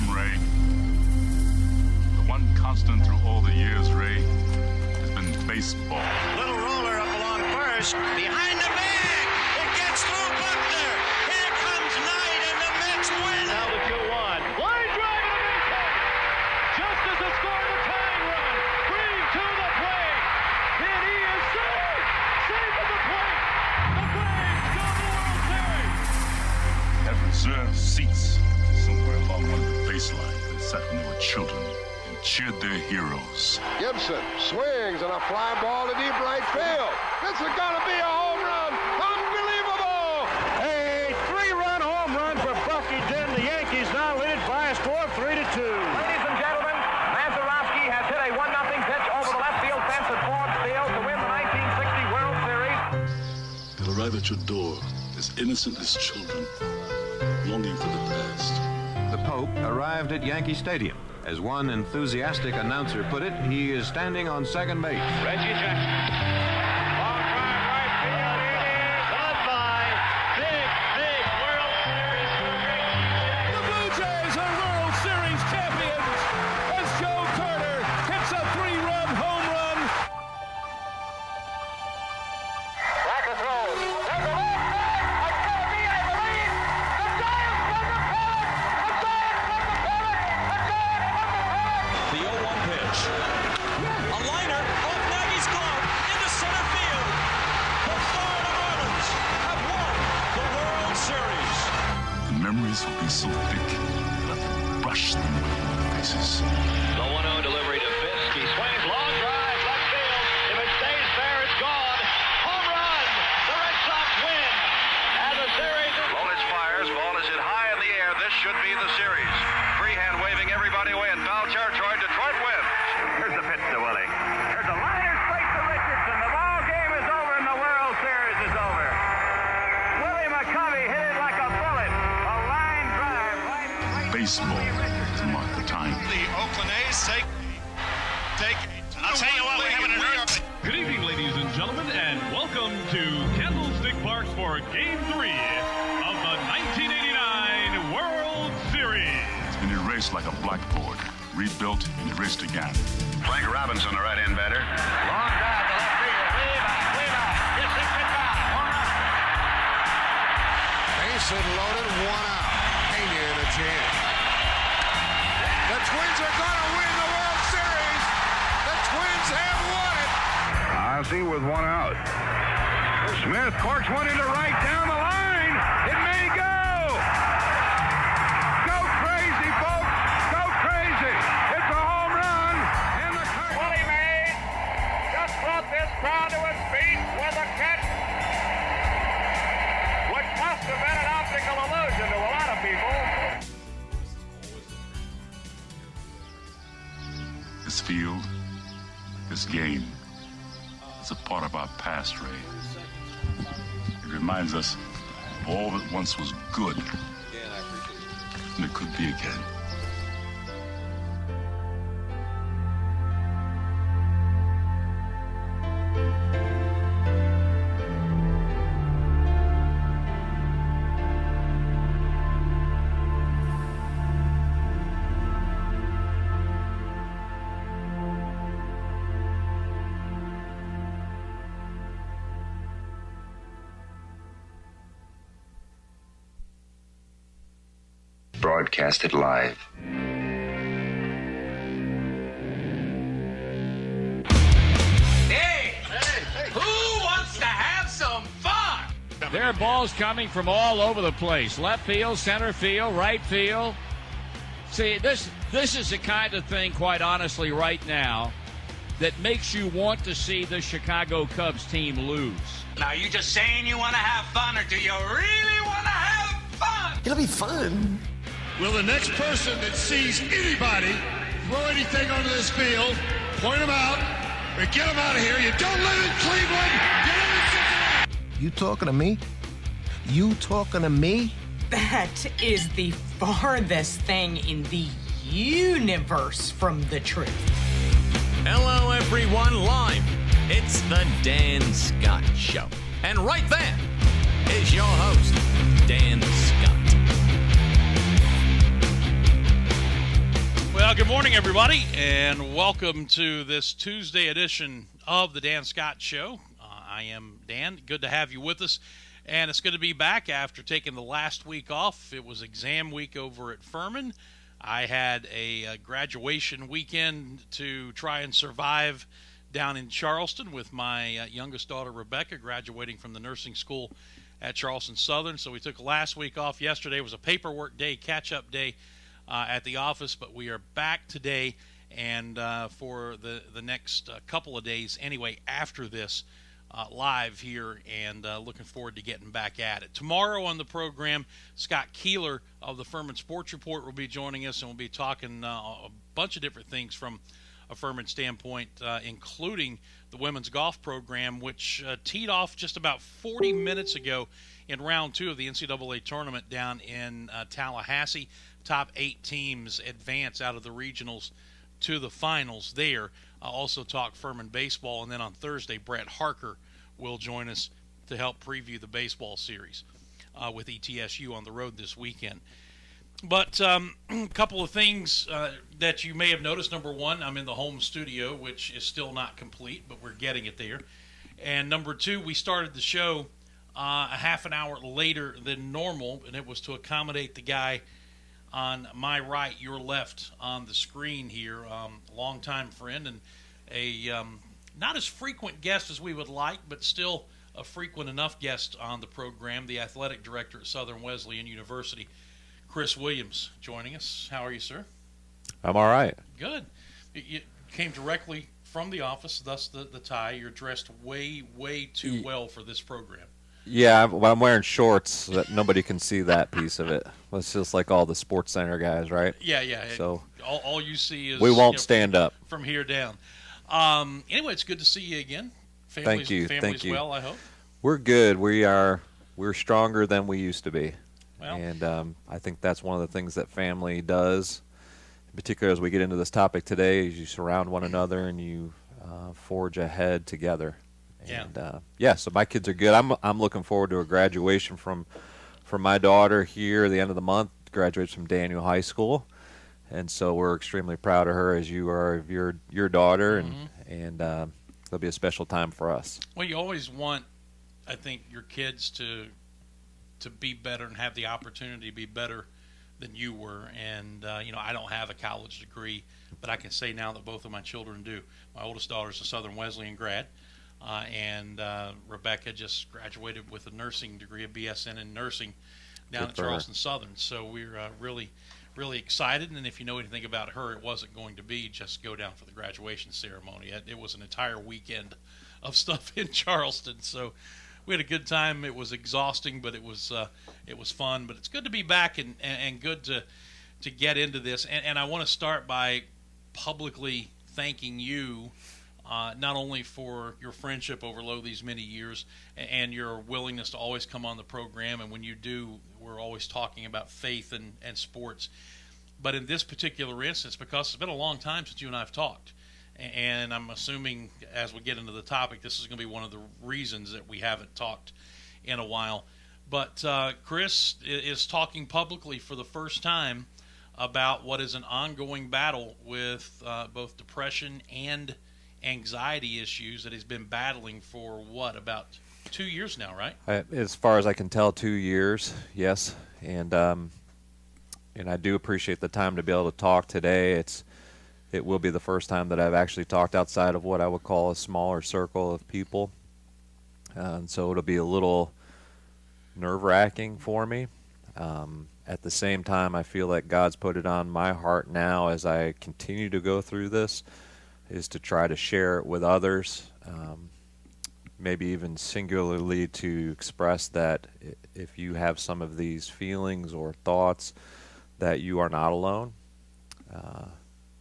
Ray. The one constant through all the years, Ray, has been baseball. Little roller up along first. Behind the bag. It gets through Buckner. Here comes Knight, and the Mets win. Now the 2-1. Line drive to the base. Just as the score the tying run. Green to the plate. And he is safe. Safe at the plate. The Braves go to the World Series. Have reserved seats somewhere along one of the baselines that sat when they were children and cheered their heroes. Gibson swings and a fly ball to deep right field. This is going to be a home run. Unbelievable! A 3-run home run for Bucky Dent. The Yankees now lead by a score of 3-2. Ladies and gentlemen, Mazeroski has hit a 1-0 pitch over the left field fence at Forbes Field to win the 1960 World Series. They'll arrive at your door as innocent as children, longing for the past. The Pope arrived at Yankee Stadium. As one enthusiastic announcer put it, he is standing on second base. Reggie Jackson. Long drive right field. It is goodbye. Big World Series. The Blue Jays are World Series champions as Joe Carter hits a 3-run home run. Racker throws. There's a left back. It's going to be, I believe, the Giants from the pennant. The Giants from the pennant. The Giants from the pennant. The 0-1 pitch. A liner off Nagy's glove into center field. The Florida Marlins have won the World Series. The memories will be so thick that I can brush them away from their faces. The 1-0 delivery to Fisk. He swings, long drive, left field. If it stays fair, it's gone. Home run. The Red Sox win. And the series is... Lolich fires. Ball is hit high in the air. This should be the series. Freehand waving everybody away in foul territory. Detroit wins. Here's the pitch to Willie. Here's a liner straight to Richardson. The ball game is over and the World Series is over. Willie McCovey hit it like a bullet. A line drive right Baseball to mark the time. The Oakland A's take. I'll tell you what, we're having an earth. Good evening, ladies and gentlemen, and welcome to Candlestick Park for Game 3 of the 1989 World Series. It's been erased like a blackboard, rebuilt and erased again. Frank Robinson, the right-hand batter. Long drive to left field. Leva. Gets it back. Base hit loaded, 1 out. Pena in a chance. The Twins are going to win the World Series. The Twins have won it. Ozzie with 1 out. Smith corks one into right down the line. It may go. Go crazy, folks. Go crazy. It's a home run. And the Willie Mays just brought this crowd to its feet with a catch, which must have been an optical illusion to a lot of people. This field, this game, is a part of our past, Ray. It reminds us of all that once was good, and it could be again. Broadcasted live. Hey! Who wants to have some fun? There are balls coming from all over the place. Left field, center field, right field. See, this is the kind of thing, quite honestly, right now, that makes you want to see the Chicago Cubs team lose. Now, are you just saying you want to have fun, or do you really want to have fun? It'll be fun. Will the next person that sees anybody throw anything onto this field, point them out, or get them out of here? You don't live in Cleveland. You live in Cincinnati. You talking to me? You talking to me? That is the farthest thing in the universe from the truth. Hello, everyone, live. It's the Dan Scott Show. And right there is your host, Dan Scott. Well, good morning, everybody, and welcome to this Tuesday edition of the Dan Scott Show. I am Dan. Good to have you with us, and it's good to be back after taking the last week off. It was exam week over at Furman. I had a graduation weekend to try and survive down in Charleston with my youngest daughter, Rebecca, graduating from the nursing school at Charleston Southern. So we took last week off. Yesterday was a paperwork day, catch-up day at the office, but we are back today and for the next couple of days anyway after this live here, and looking forward to getting back at it. Tomorrow on the program, Scott Keeler of the Furman Sports Report will be joining us, and we'll be talking a bunch of different things from a Furman standpoint, including the women's golf program, which teed off just about 40 minutes ago in round 2 of the NCAA tournament down in Tallahassee. Top 8 teams advance out of the regionals to the finals there. I'll also talk Furman baseball, and then on Thursday, Brett Harker will join us to help preview the baseball series with ETSU on the road this weekend. But a couple of things that you may have noticed. Number one, I'm in the home studio, which is still not complete, but we're getting it there. And number two, we started the show a half an hour later than normal, and it was to accommodate the guy on my right, your left on the screen here, longtime friend and a not as frequent guest as we would like, but still a frequent enough guest on the program, the athletic director at Southern Wesleyan University, Chris Williams, joining us. How are you, sir? I'm all right. Good. You came directly from the office, thus the tie. You're dressed way, way too well for this program. Yeah, I'm wearing shorts that nobody can see that piece of it. It's just like all the Sports Center guys, right? Yeah. So all you see is we won't stand up from here down. Anyway, it's good to see you again. Thank you. Family's well, I hope. We're good. We're stronger than we used to be, well, and I think that's one of the things that family does. In particular, as we get into this topic today, is you surround one another and you forge ahead together. And so my kids are good. I'm looking forward to a graduation from my daughter here at the end of the month. Graduates from Daniel High School, and so we're extremely proud of her, as you are of your daughter, and it'll be a special time for us. Well, you always want, I think, your kids to be better and have the opportunity to be better than you were. And I don't have a college degree, but I can say now that both of my children do. My oldest daughter is a Southern Wesleyan grad. And Rebecca just graduated with a nursing degree, a BSN in nursing, down at Charleston Southern. So we're really, really excited. And if you know anything about her, it wasn't going to be just go down for the graduation ceremony. It was an entire weekend of stuff in Charleston. So we had a good time. It was exhausting, but it was fun. But it's good to be back and good to get into this. And I want to start by publicly thanking you. Not only for your friendship over these many years and your willingness to always come on the program, and when you do, we're always talking about faith and sports. But in this particular instance, because it's been a long time since you and I have talked, and I'm assuming as we get into the topic, this is going to be one of the reasons that we haven't talked in a while. But Chris is talking publicly for the first time about what is an ongoing battle with both depression and anxiety issues that he's been battling for about 2 years now, right? As far as I can tell, 2 years, yes. And I do appreciate the time to be able to talk today. It will be the first time that I've actually talked outside of what I would call a smaller circle of people, and so it'll be a little nerve-wracking for me. At the same time, I feel like God's put it on my heart now as I continue to go through this, is to try to share it with others, maybe even singularly to express that if you have some of these feelings or thoughts, that you are not alone.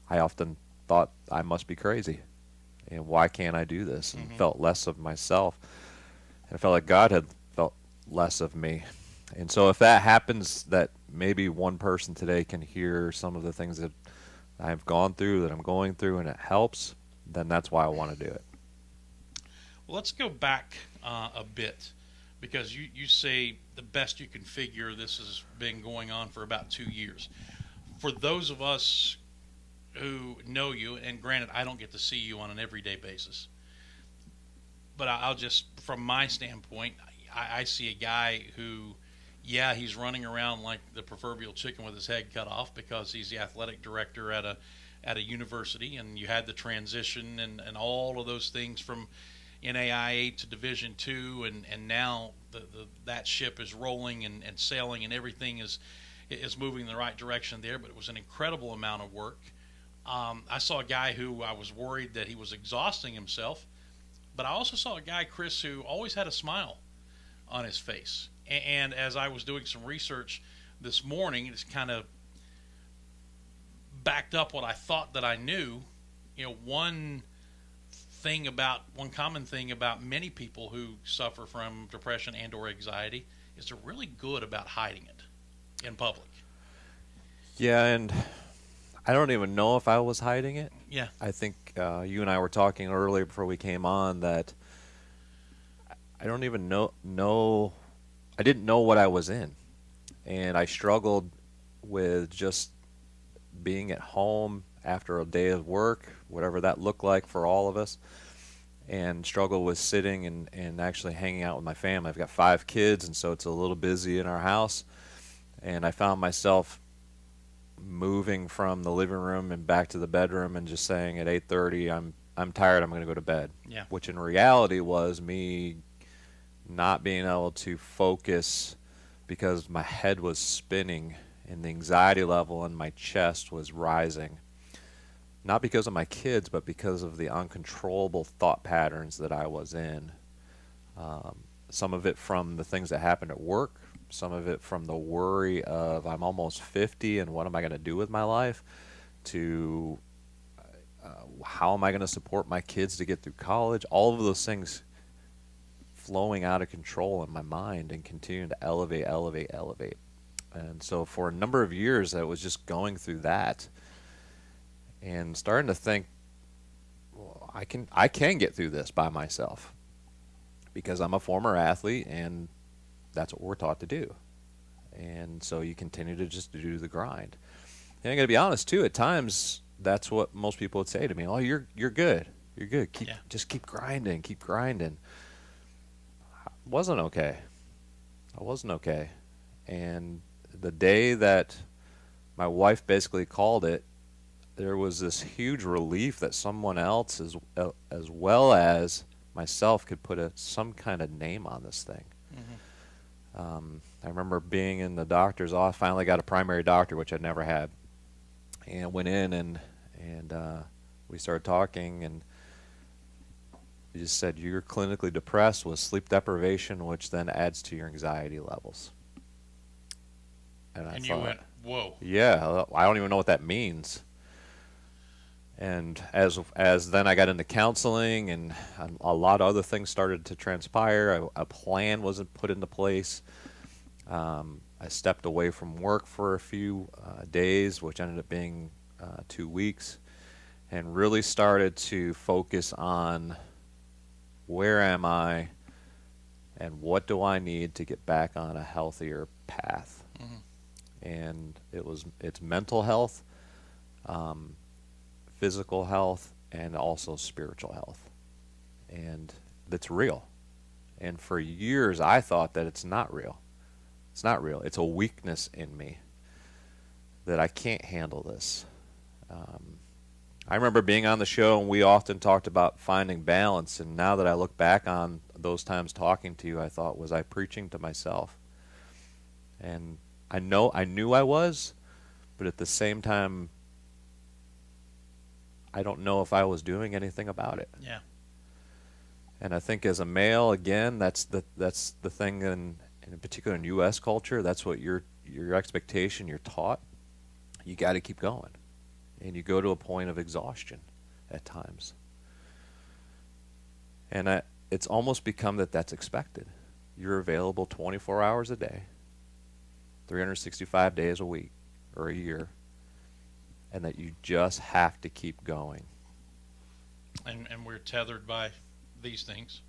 I often thought I must be crazy, and why can't I do this? And felt less of myself. And I felt like God had felt less of me. And so if that happens, that maybe one person today can hear some of the things that I've gone through, that I'm going through, and it helps, then that's why I want to do it. Well, let's go back a bit, because you say the best you can figure this has been going on for about 2 years. For those of us who know you, and granted, I don't get to see you on an everyday basis, but I'll just, from my standpoint, I see a guy who, yeah, he's running around like the proverbial chicken with his head cut off because he's the athletic director at a university, and you had the transition and all of those things from NAIA to Division II, and now that ship is rolling and sailing, and everything is moving in the right direction there. But it was an incredible amount of work. I saw a guy who I was worried that he was exhausting himself, but I also saw a guy, Chris, who always had a smile on his face. And as I was doing some research this morning, it's kind of backed up what I thought that I knew. You know, one common thing about many people who suffer from depression and or anxiety is they're really good about hiding it in public. Yeah, and I don't even know if I was hiding it. Yeah. I think you and I were talking earlier before we came on that I don't even know I didn't know what I was in. And I struggled with just being at home after a day of work, whatever that looked like for all of us, and struggled with sitting and actually hanging out with my family. I've got 5 kids, and so it's a little busy in our house. And I found myself moving from the living room and back to the bedroom and just saying at 8:30, I'm tired, I'm going to go to bed. Yeah. Which in reality was me not being able to focus because my head was spinning and the anxiety level in my chest was rising. Not because of my kids, but because of the uncontrollable thought patterns that I was in. Some of it from the things that happened at work, some of it from the worry of I'm almost 50 and what am I going to do with my life, to how am I going to support my kids to get through college. All of those things flowing out of control in my mind and continuing to elevate. And so for a number of years I was just going through that and starting to think, well, I can get through this by myself because I'm a former athlete and that's what we're taught to do. And so you continue to just do the grind. And I'm going to be honest too, at times that's what most people would say to me. Oh, you're good. You're good. Just keep grinding. I wasn't okay. And the day that my wife basically called it, there was this huge relief that someone else as well as myself could put some kind of name on this thing. Mm-hmm. I remember being in the doctor's office, finally got a primary doctor, which I'd never had, and went in and we started talking, and he just said, you're clinically depressed with sleep deprivation, which then adds to your anxiety levels. And I thought, you went, whoa. Yeah, I don't even know what that means. And as then I got into counseling and a lot of other things started to transpire, a plan wasn't put into place. I stepped away from work for a few days, which ended up being 2 weeks, and really started to focus on where am I and what do I need to get back on a healthier path. Mm-hmm. And it's mental health, physical health, and also spiritual health. And that's real. And for years I thought that it's not real. It's not real. It's a weakness in me that I can't handle this. I remember being on the show and we often talked about finding balance, and now that I look back on those times talking to you, I thought, was I preaching to myself? And I knew I was, but at the same time, I don't know if I was doing anything about it. Yeah. And I think as a male, again, that's the thing in particular in U.S. culture, that's what your expectation, you're taught. You got to keep going. And you go to a point of exhaustion at times. And it's almost become that's expected. You're available 24 hours a day, 365 days a week or a year, and that you just have to keep going. And we're tethered by these things.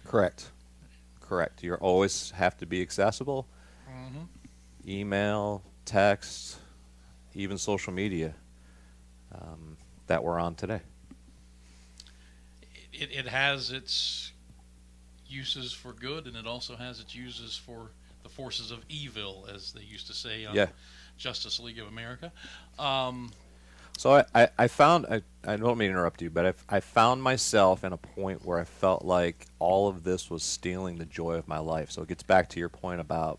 Correct. You always have to be accessible. Mm-hmm. Email, text, even social media. that we're on today. It has its uses for good, and it also has its uses for the forces of evil, as they used to say on Justice League of America. So I found, I don't mean to interrupt you, but I found myself in a point where I felt like all of this was stealing the joy of my life. So it gets back to your point about,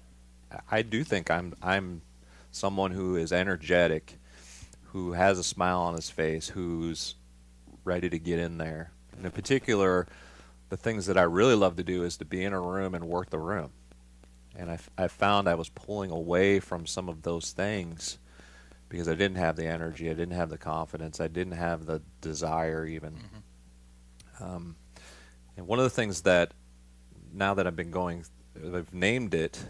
I do think I'm someone who is energetic, who has a smile on his face, who's ready to get in there. And in particular, the things that I really love to do is to be in a room and work the room. And I found I was pulling away from some of those things because I didn't have the energy, I didn't have the confidence, I didn't have the desire even. And one of the things that, now that I've been going, I've named it,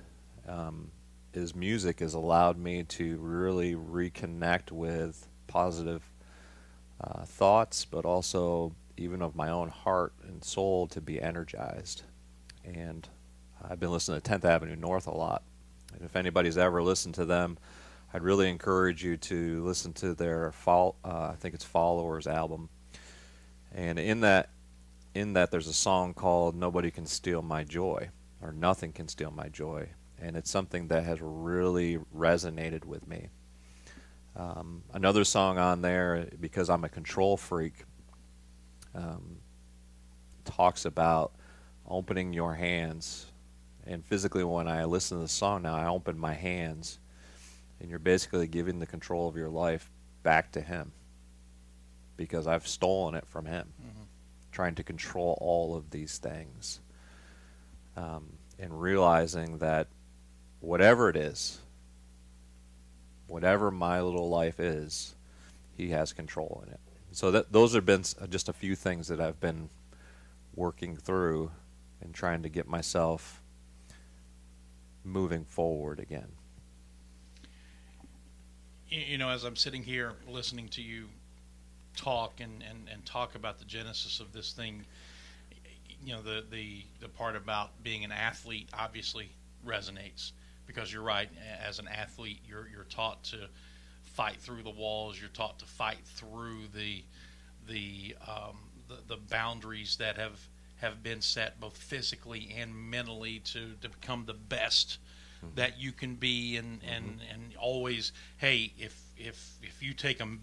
is music has allowed me to really reconnect with positive thoughts, but also even of my own heart and soul to be energized. And I've been listening to 10th Avenue North a lot. And if anybody's ever listened to them, I'd really encourage you to listen to their I think it's Followers album. And in that there's a song called Nobody Can Steal My Joy, or Nothing Can Steal My Joy. And it's something that has really resonated with me. Another song on there, because I'm a control freak, talks about opening your hands. And physically, when I listen to the song now, I open my hands, and you're basically giving the control of your life back to him, because I've stolen it from him, trying to control all of these things, and realizing that whatever it is, whatever my little life is, he has control in it. So those have been just a few things that I've been working through and trying to get myself moving forward again. You know, as I'm sitting here listening to you talk and talk about the genesis of this thing, you know, the part about being an athlete obviously resonates, because you're right. As an athlete, you're taught to fight through the walls. You're taught to fight through the boundaries that have been set both physically and mentally to become the best that you can be, and always, hey, if you take a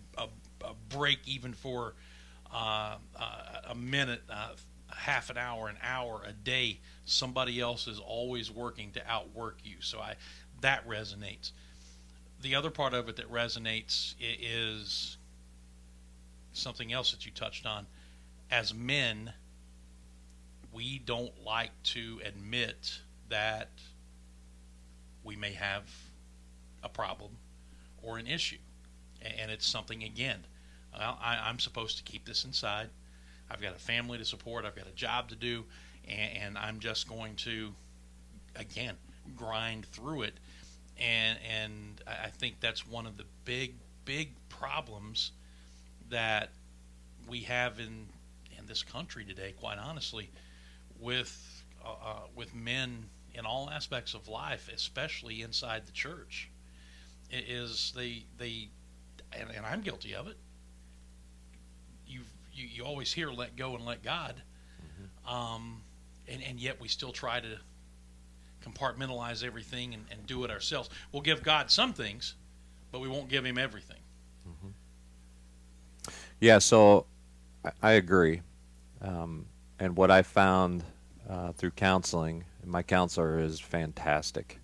break even for a minute, half an hour, a day, somebody else is always working to outwork you. So that resonates. The other part of it that resonates is something else that you touched on. As men, we don't like to admit that we may have a problem or an issue. And it's something, again, I'm supposed to keep this inside. I've got a family to support. I've got a job to do. And I'm just going to, again, grind through it. And I think that's one of the big problems that we have in this country today, quite honestly, with men in all aspects of life, especially inside the church, is they and I'm guilty of it. You always hear "let go and let God," and yet we still try to compartmentalize everything and do it ourselves. We'll give God some things, but we won't give Him everything. Yeah, so I agree. And what I found through counseling, my counselor is fantastic.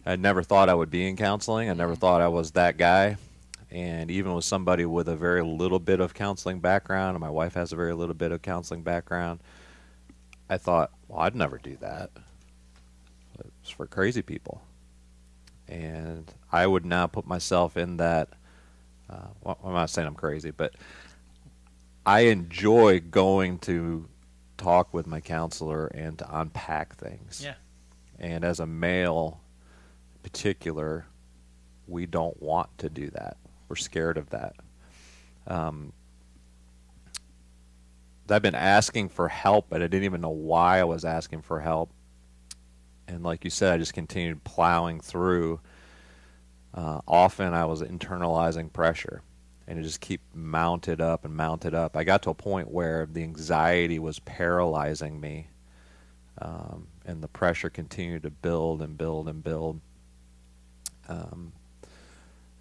I never thought I would be in counseling. I never thought I was that guy. And even with somebody with a very little bit of counseling background, and my wife has a very little bit of counseling background, I thought, well, I'd never do that. It's for crazy people. And I would now put myself in that, well, I'm not saying I'm crazy, but I enjoy going to talk with my counselor and to unpack things. Yeah. And as a male in particular, we don't want to do that. We're scared of that. I've been asking for help, but I didn't even know why I was asking for help. And like you said, I just continued plowing through. Often I was internalizing pressure. and it just keep mounted up and mounted up. I got to a point where the anxiety was paralyzing me, and the pressure continued to build and build and build.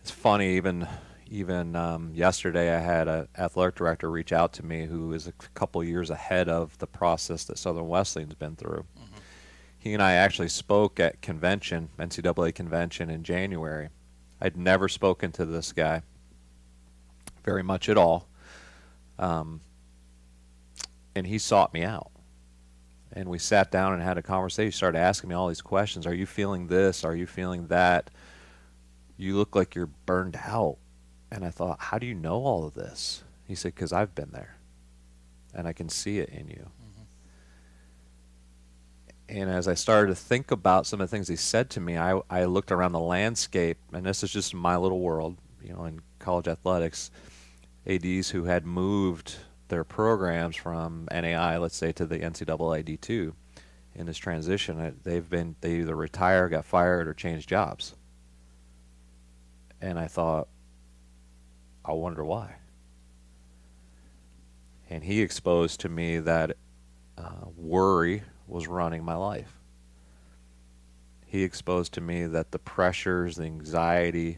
It's funny, even yesterday I had an athletic director reach out to me who is a couple years ahead of the process that Southern Wesleyan's been through. Mm-hmm. He and I actually spoke at convention, NCAA convention in January. I'd never spoken to this guy very much at all. And he sought me out. And we sat down and had a conversation. He started asking me all these questions. Are you feeling this? Are you feeling that? You look like you're burned out. And I thought, how do you know all of this? He said, because I've been there. And I can see it in you. Mm-hmm. And as I started to think about some of the things he said to me, I looked around the landscape, and this is just my little world, in college athletics, ADs who had moved their programs from NAI, let's say, to the NCAA D2 in this transition. They either retired, got fired, or changed jobs. And I thought, I wonder why. And he exposed to me that worry was running my life. He exposed to me that the pressures, the anxiety,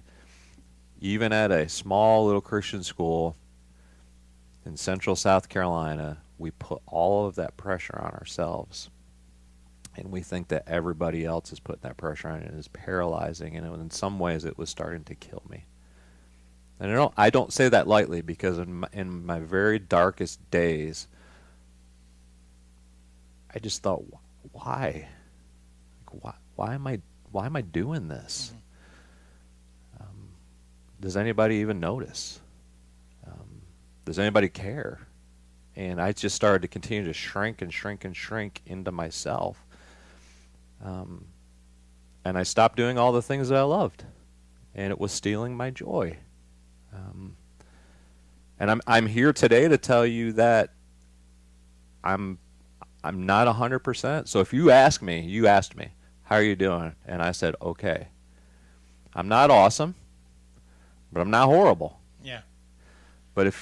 even at a small little Christian school in central South Carolina, we put all of that pressure on ourselves. And we think that everybody else is putting that pressure on, and it is paralyzing. And in some ways, it was starting to kill me. And I don't say that lightly, because in my very darkest days, I just thought, why? Why am I doing this? Mm-hmm. Does anybody even notice? Does anybody care? And I just started to continue to shrink and shrink and shrink into myself. And I stopped doing all the things that I loved, and it was stealing my joy. And I'm here today to tell you that I'm not 100%. So if you asked me, how are you doing? And I said, okay. I'm not awesome, but I'm not horrible. Yeah. But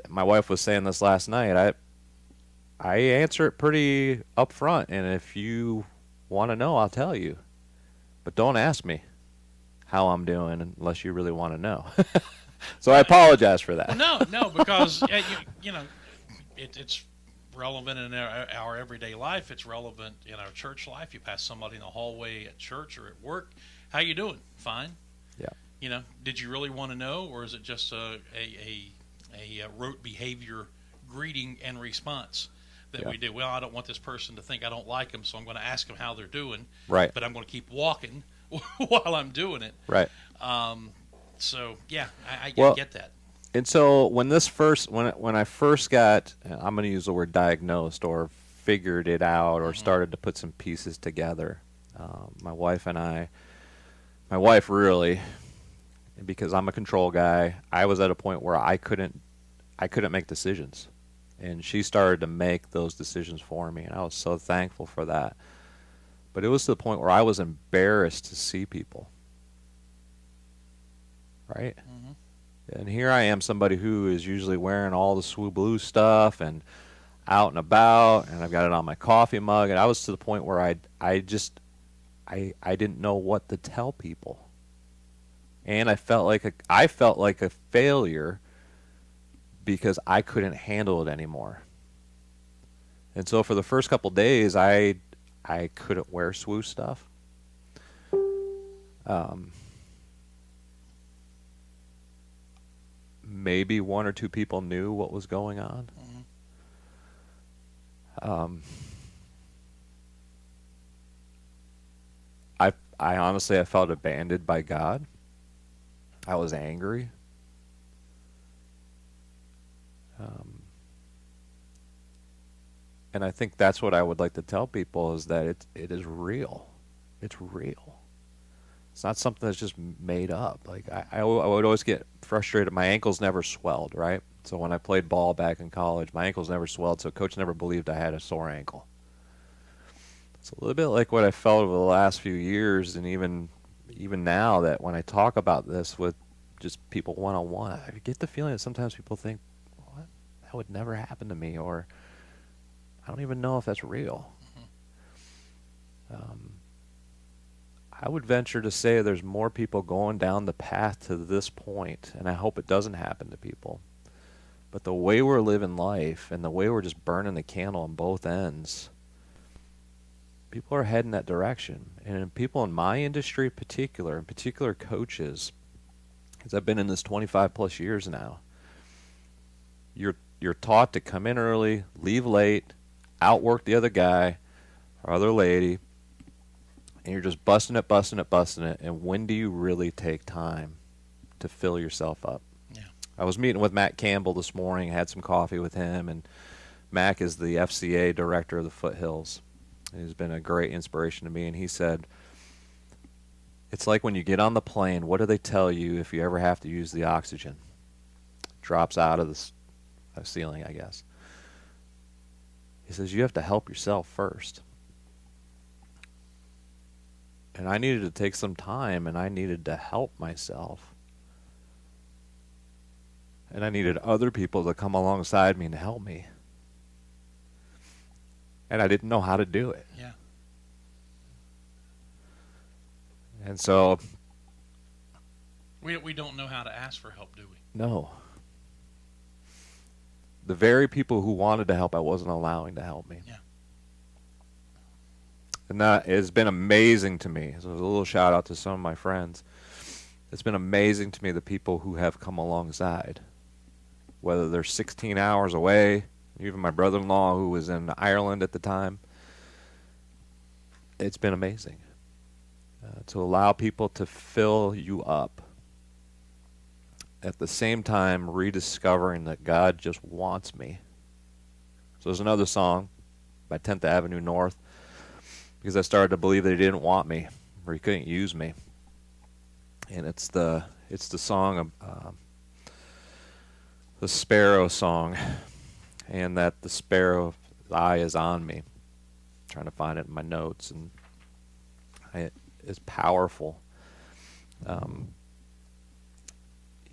my wife was saying this last night, I answer it pretty upfront, and if you want to know, I'll tell you. But don't ask me how I'm doing unless you really want to know. So I apologize for that. Well, no, because it's relevant in our everyday life. It's relevant in our church life. You pass somebody in the hallway at church or at work. How you doing? Fine. Yeah. Did you really want to know, or is it just a rote behavior greeting and response that we do? Well, I don't want this person to think I don't like them, so I'm going to ask them how they're doing. Right. But I'm going to keep walking while I'm doing it. Right. So yeah, I get that. And so when I first got, I'm going to use the word diagnosed, or figured it out, or started to put some pieces together, my wife really, because I'm a control guy, I was at a point where I couldn't make decisions, and she started to make those decisions for me, and I was so thankful for that. But it was to the point where I was embarrassed to see people. Right? Mm-hmm. And here I am, somebody who is usually wearing all the SWU blue stuff and out and about, and I've got it on my coffee mug, and I was to the point where I didn't know what to tell people. And I felt like a failure because I couldn't handle it anymore. And so for the first couple days, I couldn't wear SWU stuff. Maybe one or two people knew what was going on. Mm-hmm. I honestly, I felt abandoned by God. I was angry. And I think that's what I would like to tell people, is that it is real. It's real. It's not something that's just made up. Like I would always get frustrated. My ankles never swelled, right? So when I played ball back in college, my ankles never swelled, so coach never believed I had a sore ankle. It's a little bit like what I felt over the last few years, and even now, that when I talk about this with just people one-on-one, I get the feeling that sometimes people think, what? That would never happen to me, or I don't even know if that's real. I would venture to say there's more people going down the path to this point, and I hope it doesn't happen to people. But the way we're living life and the way we're just burning the candle on both ends, people are heading that direction. And people in my industry in particular coaches, because I've been in this 25 plus years now, you're taught to come in early, leave late, outwork the other guy or other lady, and you're just busting it, and when do you really take time to fill yourself up? Yeah. I was meeting with Matt Campbell this morning, had some coffee with him, and Mac is the FCA director of the Foothills. He's been a great inspiration to me, and he said, it's like when you get on the plane, what do they tell you if you ever have to use the oxygen? Drops out of the ceiling, I guess. He says, you have to help yourself first. And I needed to take some time, and I needed to help myself. And I needed other people to come alongside me and help me. And I didn't know how to do it. Yeah. And so... We don't know how to ask for help, do we? No. The very people who wanted to help, I wasn't allowing to help me. Yeah. And that has been amazing to me. So a little shout out to some of my friends. It's been amazing to me the people who have come alongside. Whether they're 16 hours away, even my brother-in-law who was in Ireland at the time. It's been amazing. To allow people to fill you up. At the same time, rediscovering that God just wants me. So there's another song by 10th Avenue North, because I started to believe that he didn't want me, or he couldn't use me. And it's the song of the sparrow song, and that the sparrow's eye is on me. I'm trying to find it in my notes, and it's powerful.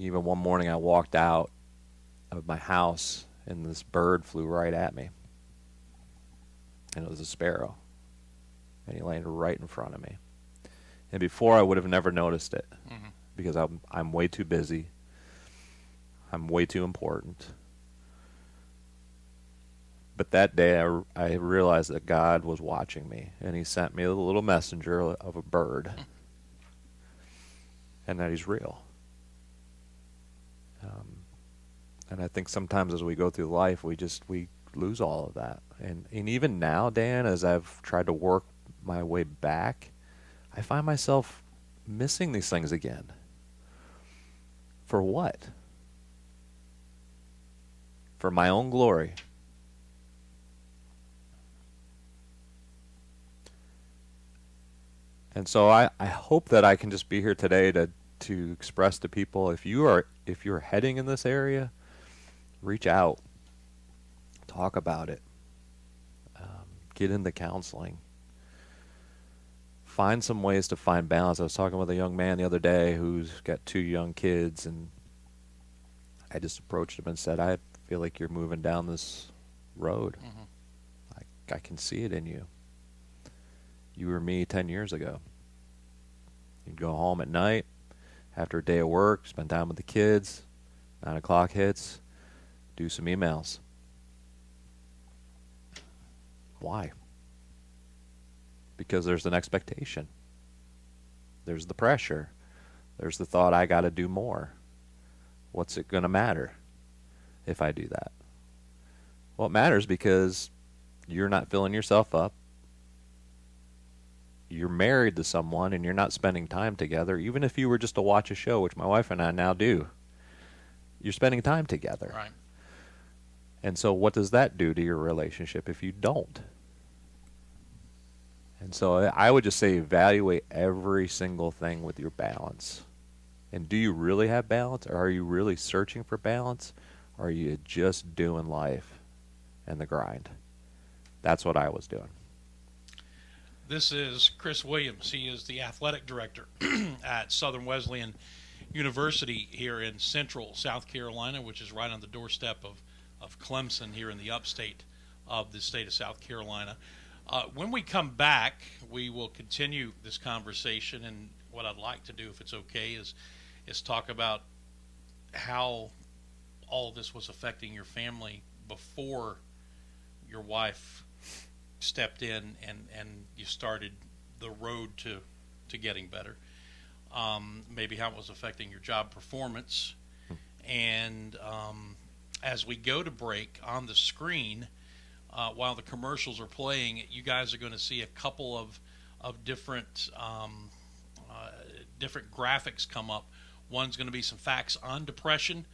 Even one morning I walked out of my house, and this bird flew right at me. And it was a sparrow. And he landed right in front of me. And before I would have never noticed it, because I'm way too busy. I'm way too important. But that day I realized that God was watching me, and he sent me a little messenger of a bird, and that he's real. And I think sometimes as we go through life, we lose all of that. And even now, Dan, as I've tried to work my way back, I find myself missing these things again. For what? For my own glory. And so I hope that I can just be here today to express to people, if you're heading in this area, reach out, talk about it, get into counseling, find some ways to find balance. I was talking with a young man the other day who's got 2 young kids, and I just approached him and said, I feel like you're moving down this road. I can see it in you. You were me 10 years ago. You'd go home at night after a day of work, spend time with the kids, 9 o'clock hits, do some emails. Why? Because there's an expectation. There's the pressure. There's the thought, I got to do more. What's it going to matter if I do that? Well, it matters because you're not filling yourself up. You're married to someone and you're not spending time together, even if you were just to watch a show, which my wife and I now do. You're spending time together. Right. And so what does that do to your relationship if you don't? And so I would just say evaluate every single thing with your balance. And do you really have balance, or are you really searching for balance, or are you just doing life and the grind? That's what I was doing. This is Chris Williams. He is the athletic director at Southern Wesleyan University here in central South Carolina, which is right on the doorstep of Clemson here in the upstate of the state of South Carolina. When we come back, we will continue this conversation, and what I'd like to do, if it's okay, is talk about how all of this was affecting your family before your wife stepped in and you started the road to getting better. Maybe how it was affecting your job performance. And as we go to break on the screen, while the commercials are playing, you guys are going to see a couple of different different graphics come up. One's going to be some facts on depression.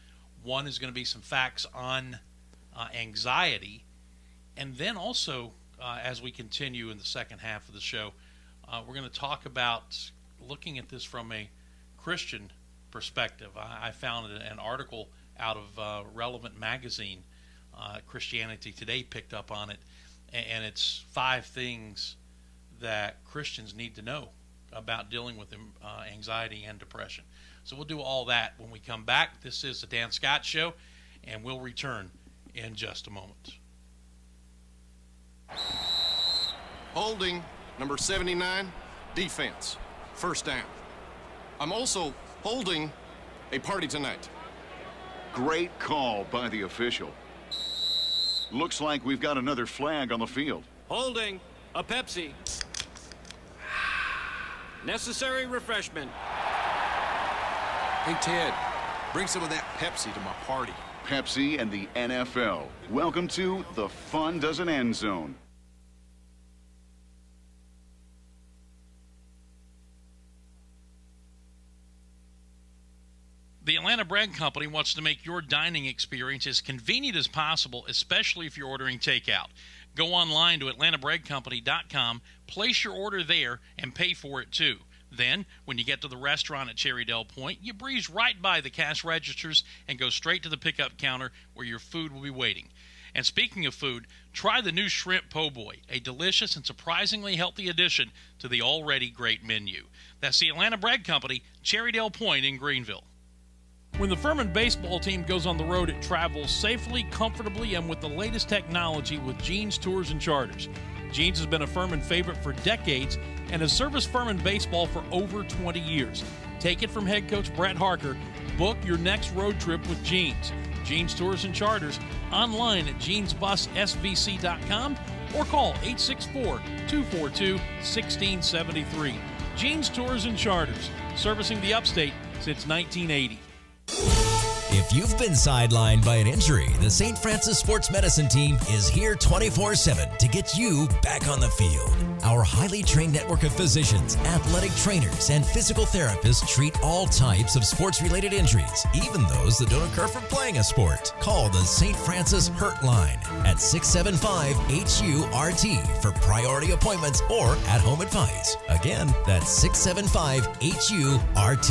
One is going to be some facts on anxiety. And then also, as we continue in the second half of the show, we're going to talk about looking at this from a Christian perspective. I found an article out of Relevant Magazine. Christianity Today picked up on it, and it's 5 things that Christians need to know about dealing with anxiety and depression. So we'll do all that when we come back. This is the Dan Scott Show, and we'll return in just a moment. Holding, number 79, defense, first down. I'm also holding a party tonight. Great call by the official. Looks like we've got another flag on the field. Holding, a Pepsi. Necessary refreshment. Hey, Ted, bring some of that Pepsi to my party. Pepsi and the NFL. Welcome to the Fun Doesn't End Zone. The Atlanta Bread Company wants to make your dining experience as convenient as possible, especially if you're ordering takeout. Go online to atlantabreadcompany.com, place your order there, and pay for it too. Then, when you get to the restaurant at Cherrydale Point, you breeze right by the cash registers and go straight to the pickup counter where your food will be waiting. And speaking of food, try the new Shrimp Po' Boy, a delicious and surprisingly healthy addition to the already great menu. That's the Atlanta Bread Company, Cherrydale Point in Greenville. When the Furman baseball team goes on the road, it travels safely, comfortably, and with the latest technology with Jeans Tours and Charters. Jeans has been a Furman favorite for decades and has serviced Furman baseball for over 20 years. Take it from head coach Brett Harker. Book your next road trip with Jeans. Jeans Tours and Charters, online at jeansbussvc.com or call 864-242-1673. Jeans Tours and Charters, servicing the upstate since 1980. If you've been sidelined by an injury, the St. Francis Sports Medicine team is here 24/7 to get you back on the field. Our highly trained network of physicians, athletic trainers, and physical therapists treat all types of sports-related injuries, even those that don't occur from playing a sport. Call the St. Francis Hurt Line at 675-HU-RT for priority appointments or at-home advice. Again, that's 675-HU-RT.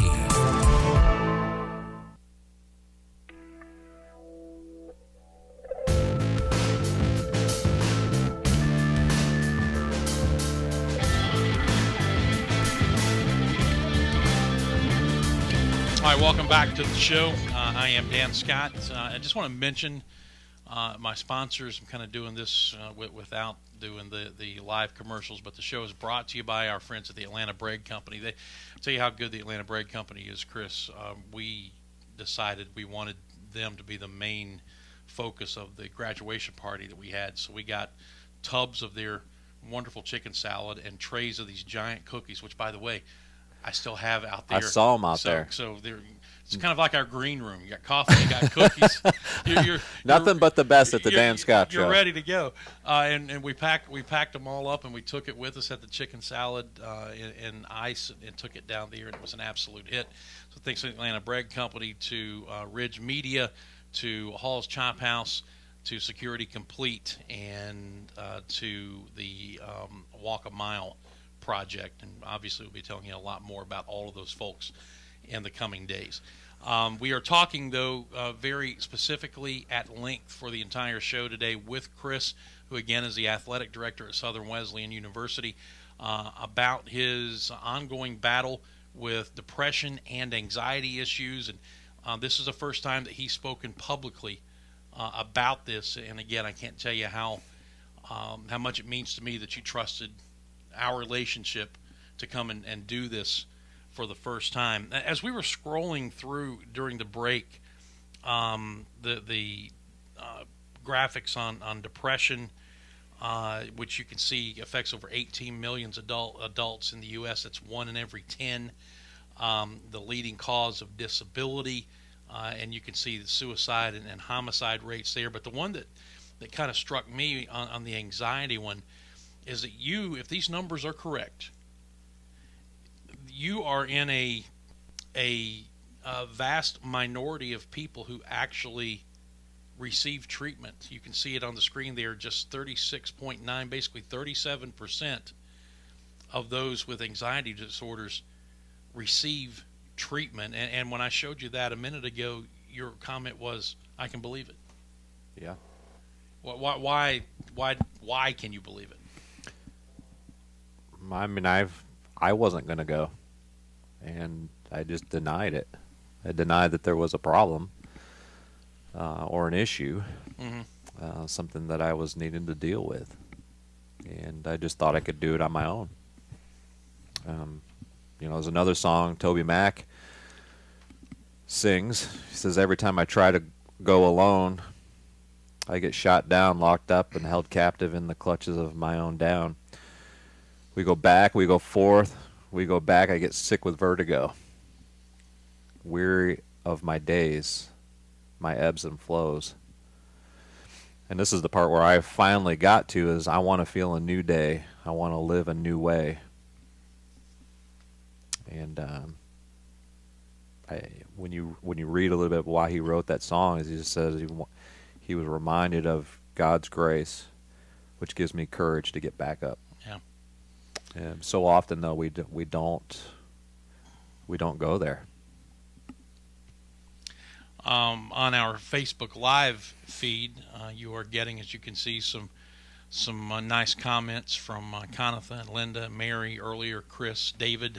All right, welcome back to the show. I am Dan Scott. I just want to mention my sponsors. I'm kind of doing this without doing the live commercials, but the show is brought to you by our friends at the Atlanta Bread Company. I'll tell you how good the Atlanta Bread Company is, Chris. We decided we wanted them to be the main focus of the graduation party that we had, so we got tubs of their wonderful chicken salad and trays of these giant cookies, which, by the way, I still have out there. I saw them out there. So it's kind of like our green room. You got coffee, you got cookies. Nothing but the best at the Dan Scott Show. You're ready to go. And we packed them all up, and we took it with us at the chicken salad in ice and took it down there, and it was an absolute hit. So thanks to the Atlanta Bread Company, to Ridge Media, to Hall's Chop House, to Security Complete, and to the Walk a Mile project, and obviously we'll be telling you a lot more about all of those folks in the coming days. We are talking, though, very specifically at length for the entire show today with Chris, who again is the athletic director at Southern Wesleyan University, about his ongoing battle with depression and anxiety issues, and this is the first time that he's spoken publicly about this. And again, I can't tell you how much it means to me that you trusted our relationship to come and do this for the first time. As we were scrolling through during the break, the graphics on depression, which you can see affects over 18 million adults in the U.S. That's 1 in every 10. The leading cause of disability, and you can see the suicide and homicide rates there. But the one that kind of struck me on the anxiety one is that if these numbers are correct, you are in a vast minority of people who actually receive treatment. You can see it on the screen there, just 36.9, basically 37% of those with anxiety disorders receive treatment. And when I showed you that a minute ago, your comment was, I can believe it. Yeah. Why can you believe it? I mean, I wasn't going to go, and I just denied it. I denied that there was a problem or an issue, something that I was needing to deal with, and I just thought I could do it on my own. There's another song Toby Mac sings. He says, every time I try to go alone, I get shot down, locked up, and held captive in the clutches of my own down. We go back, we go forth, we go back, I get sick with vertigo. Weary of my days, my ebbs and flows. And this is the part where I finally got to is I want to feel a new day. I want to live a new way. And when you read a little bit of why he wrote that song, is he just says he was reminded of God's grace, which gives me courage to get back up. Yeah. And so often though we don't go there. On our Facebook Live feed, you are getting, as you can see, some nice comments from Conatha and Linda, Mary earlier, Chris, David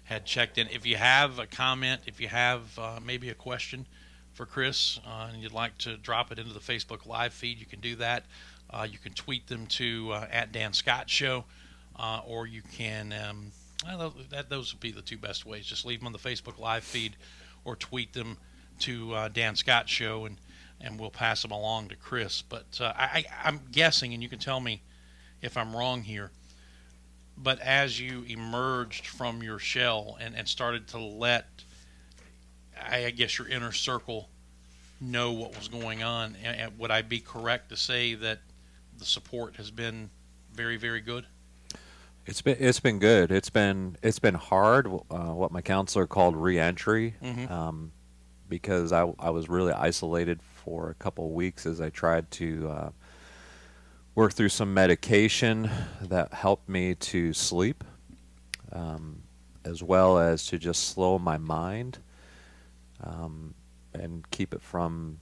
had checked in. If you have a comment, if you have maybe a question for Chris and you'd like to drop it into the Facebook Live feed, you can do that. You can tweet them to at Dan Scott Show, or you can, those would be the two best ways. Just leave them on the Facebook Live feed or tweet them to Dan Scott Show, and we'll pass them along to Chris. But I'm guessing, and you can tell me if I'm wrong here, but as you emerged from your shell and started to let, I guess, your inner circle know what was going on, and would I be correct to say that the support has been very, very good? It's been good. It's been hard. What my counselor called re-entry. Because I was really isolated for a couple of weeks as I tried to work through some medication that helped me to sleep, as well as to just slow my mind and keep it from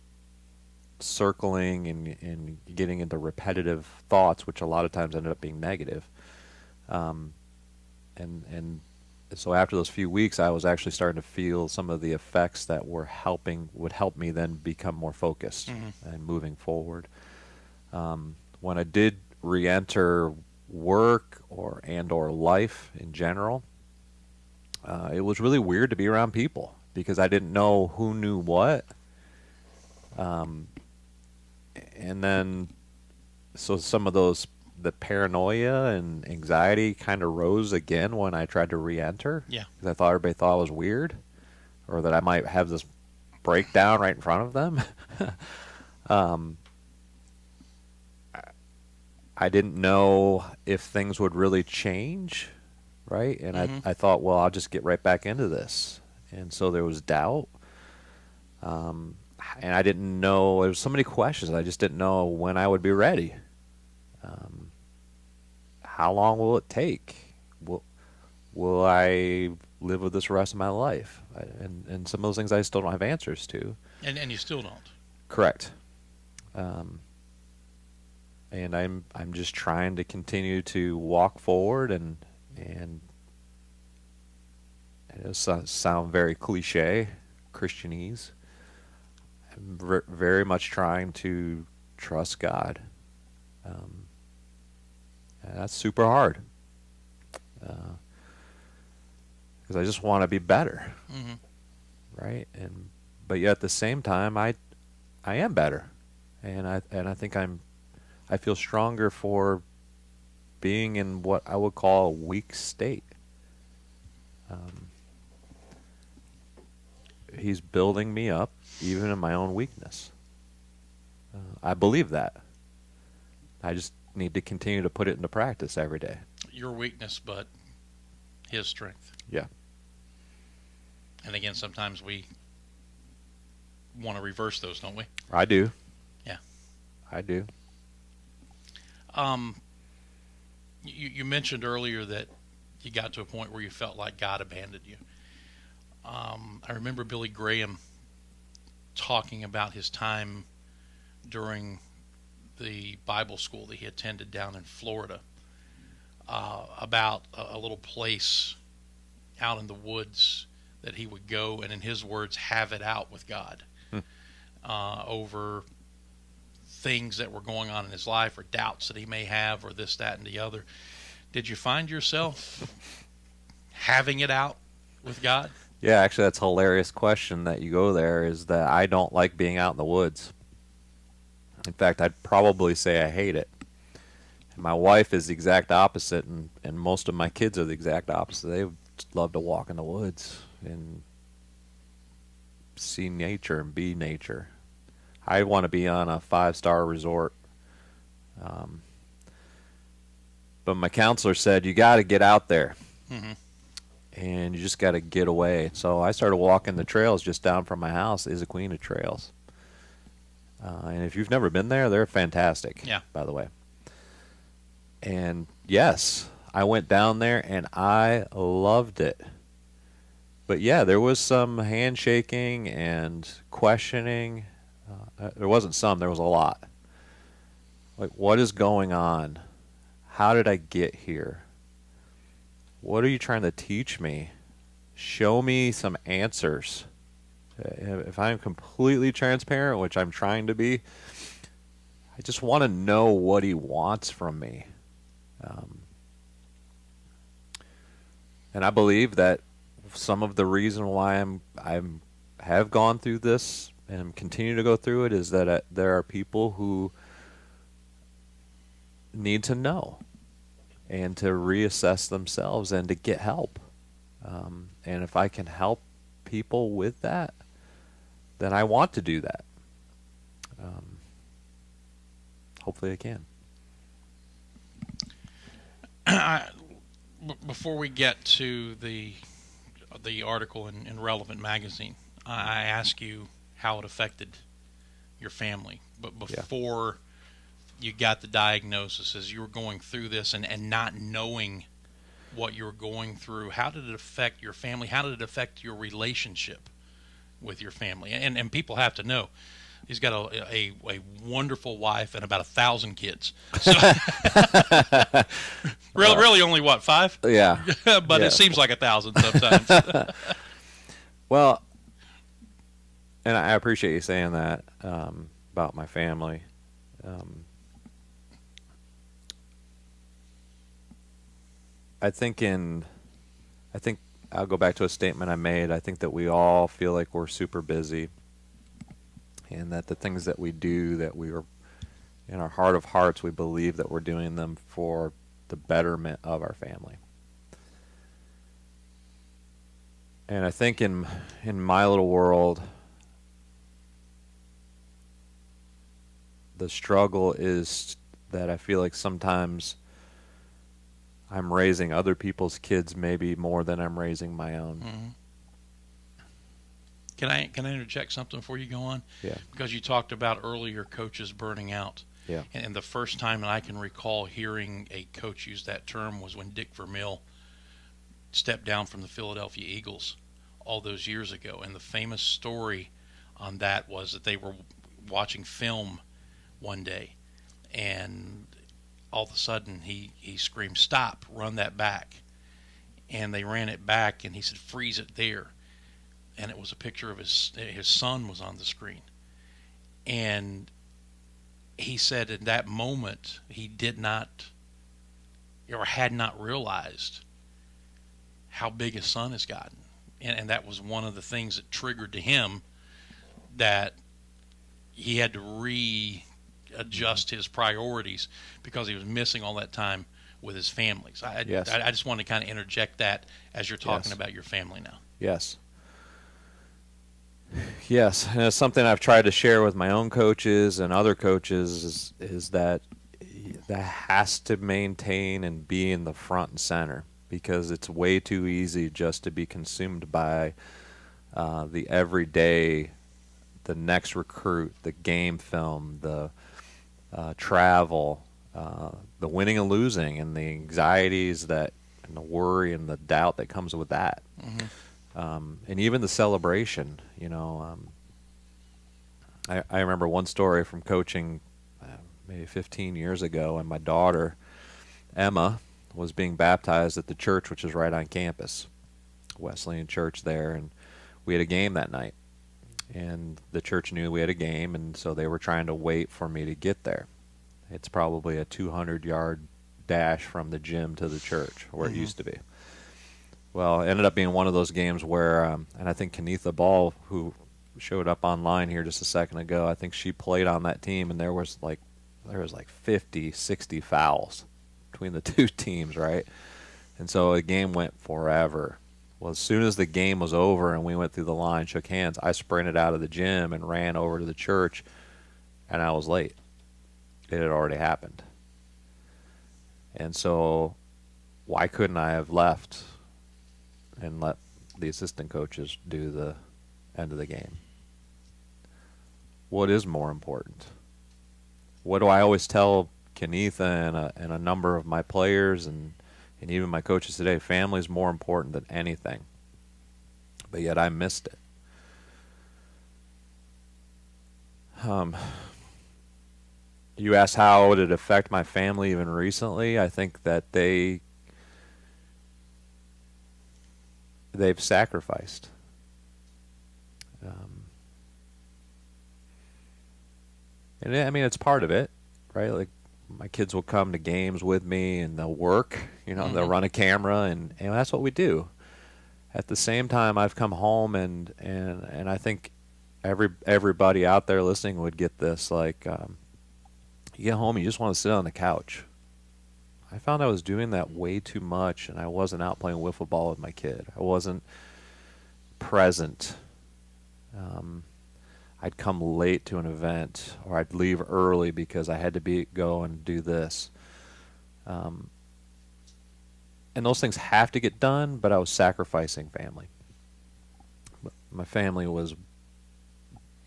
circling and getting into repetitive thoughts, which a lot of times ended up being negative. And so after those few weeks, I was actually starting to feel some of the effects that would help me then become more focused and moving forward. When I did re-enter work or life in general, it was really weird to be around people because I didn't know who knew what. And then, so some of the paranoia and anxiety kind of rose again when I tried to re-enter. Yeah. Because I thought everybody thought I was weird, or that I might have this breakdown right in front of them. I didn't know if things would really change, right? And I thought, well, I'll just get right back into this. And so there was doubt. And I didn't know, there was so many questions. I just didn't know when I would be ready. How long will it take? Will I live with this the rest of my life? And some of those things I still don't have answers to. And you still don't. Correct. And I'm just trying to continue to walk forward and It sound very cliche, Christianese. I'm very much trying to trust God. And that's super hard. Because I just want to be better, right? But yet at the same time, I am better, and I think I feel stronger for being in what I would call a weak state. He's building me up, even in my own weakness. I believe that. I just need to continue to put it into practice every day. Your weakness, but his strength. Yeah. And again, sometimes we want to reverse those, don't we? I do. Yeah. I do. You mentioned earlier that you got to a point where you felt like God abandoned you. I remember Billy Graham talking about his time during the Bible school that he attended down in Florida, about a little place out in the woods that he would go and, in his words, have it out with God over things that were going on in his life or doubts that he may have or this, that, and the other. Did you find yourself having it out with God? Yeah, actually, that's a hilarious question that you go there, is that I don't like being out in the woods. In fact, I'd probably say I hate it. And my wife is the exact opposite, and most of my kids are the exact opposite. They love to walk in the woods and see nature and be nature. I want to be on a 5-star resort. But my counselor said, you got to get out there. Mm-hmm. And you just got to get away. So I started walking the trails just down from my house, Issaquena Trails. And if you've never been there, they're fantastic, by the way. And yes, I went down there and I loved it. But yeah, there was some handshaking and questioning. There wasn't some, there was a lot. Like, what is going on? How did I get here? What are you trying to teach me? Show me some answers. If I'm completely transparent, which I'm trying to be, I just want to know what he wants from me. And I believe that some of the reason why I have gone through this and continue to go through it is that there are people who need to know and to reassess themselves and to get help. And if I can help people with that, then I want to do that. Hopefully I can. Before we get to the article in Relevant Magazine, I ask you how it affected your family. But before you got the diagnosis, as you were going through this and not knowing what you were going through, how did it affect your family? How did it affect your relationship with your family? And people have to know, he's got a wonderful wife and about 1,000 kids. So really only, what, 5? Yeah. But yeah. It seems like 1,000 sometimes. Well, and I appreciate you saying that about my family. I think I'll go back to a statement I made. I think that we all feel like we're super busy, and that the things that we do, that we are, in our heart of hearts, we believe that we're doing them for the betterment of our family. And I think in my little world, the struggle is that I feel like sometimes I'm raising other people's kids maybe more than I'm raising my own. Mm-hmm. Can I interject something before you go on? Yeah. Because you talked about earlier coaches burning out. Yeah. And the first time that I can recall hearing a coach use that term was when Dick Vermeil stepped down from the Philadelphia Eagles all those years ago. And the famous story on that was that they were watching film one day, and all of a sudden he screamed, "Stop, run that back." and they ran it back, and he said, freeze it there. And it was a picture of his son was on the screen. And he said in that moment he did not or had not realized how big his son has gotten. And that was one of the things that triggered to him that he had to readjust his priorities because he was missing all that time with his family. So I just want to kind of interject that as you're talking about your family now. Yes. Yes, and it's something I've tried to share with my own coaches and other coaches is that has to maintain and be in the front and center, because it's way too easy just to be consumed by the everyday, the next recruit, the game film, the travel, the winning and losing, and the anxieties and the worry and the doubt that comes with that. Mm-hmm. And even the celebration, I remember one story from coaching maybe 15 years ago, and my daughter, Emma, was being baptized at the church, which is right on campus, Wesleyan Church there, and we had a game that night. And the church knew we had a game, and so they were trying to wait for me to get there. It's probably a 200-yard dash from the gym to the church, where it used to be. Well, it ended up being one of those games where, and I think Kenitha Ball, who showed up online here just a second ago, I think she played on that team, and there was like 50, 60 fouls between the two teams, right? And so the game went forever. Well, as soon as the game was over and we went through the line, shook hands, I sprinted out of the gym and ran over to the church, and I was late. It had already happened. And so why couldn't I have left and let the assistant coaches do the end of the game? What is more important? What do I always tell Kenitha and a number of my players and even my coaches today? Family is more important than anything. But yet I missed it. You asked how would it affect my family even recently? I think that they've sacrificed. And I mean, it's part of it, right? Like, my kids will come to games with me and they'll work, they'll run a camera, and that's what we do. At the same time, I've come home and I think everybody out there listening would get this, like, you get home, you just want to sit on the couch. I found I was doing that way too much, and I wasn't out playing wiffle ball with my kid. I wasn't present. I'd come late to an event, or I'd leave early because I had to go and do this. And those things have to get done, but I was sacrificing family. My family was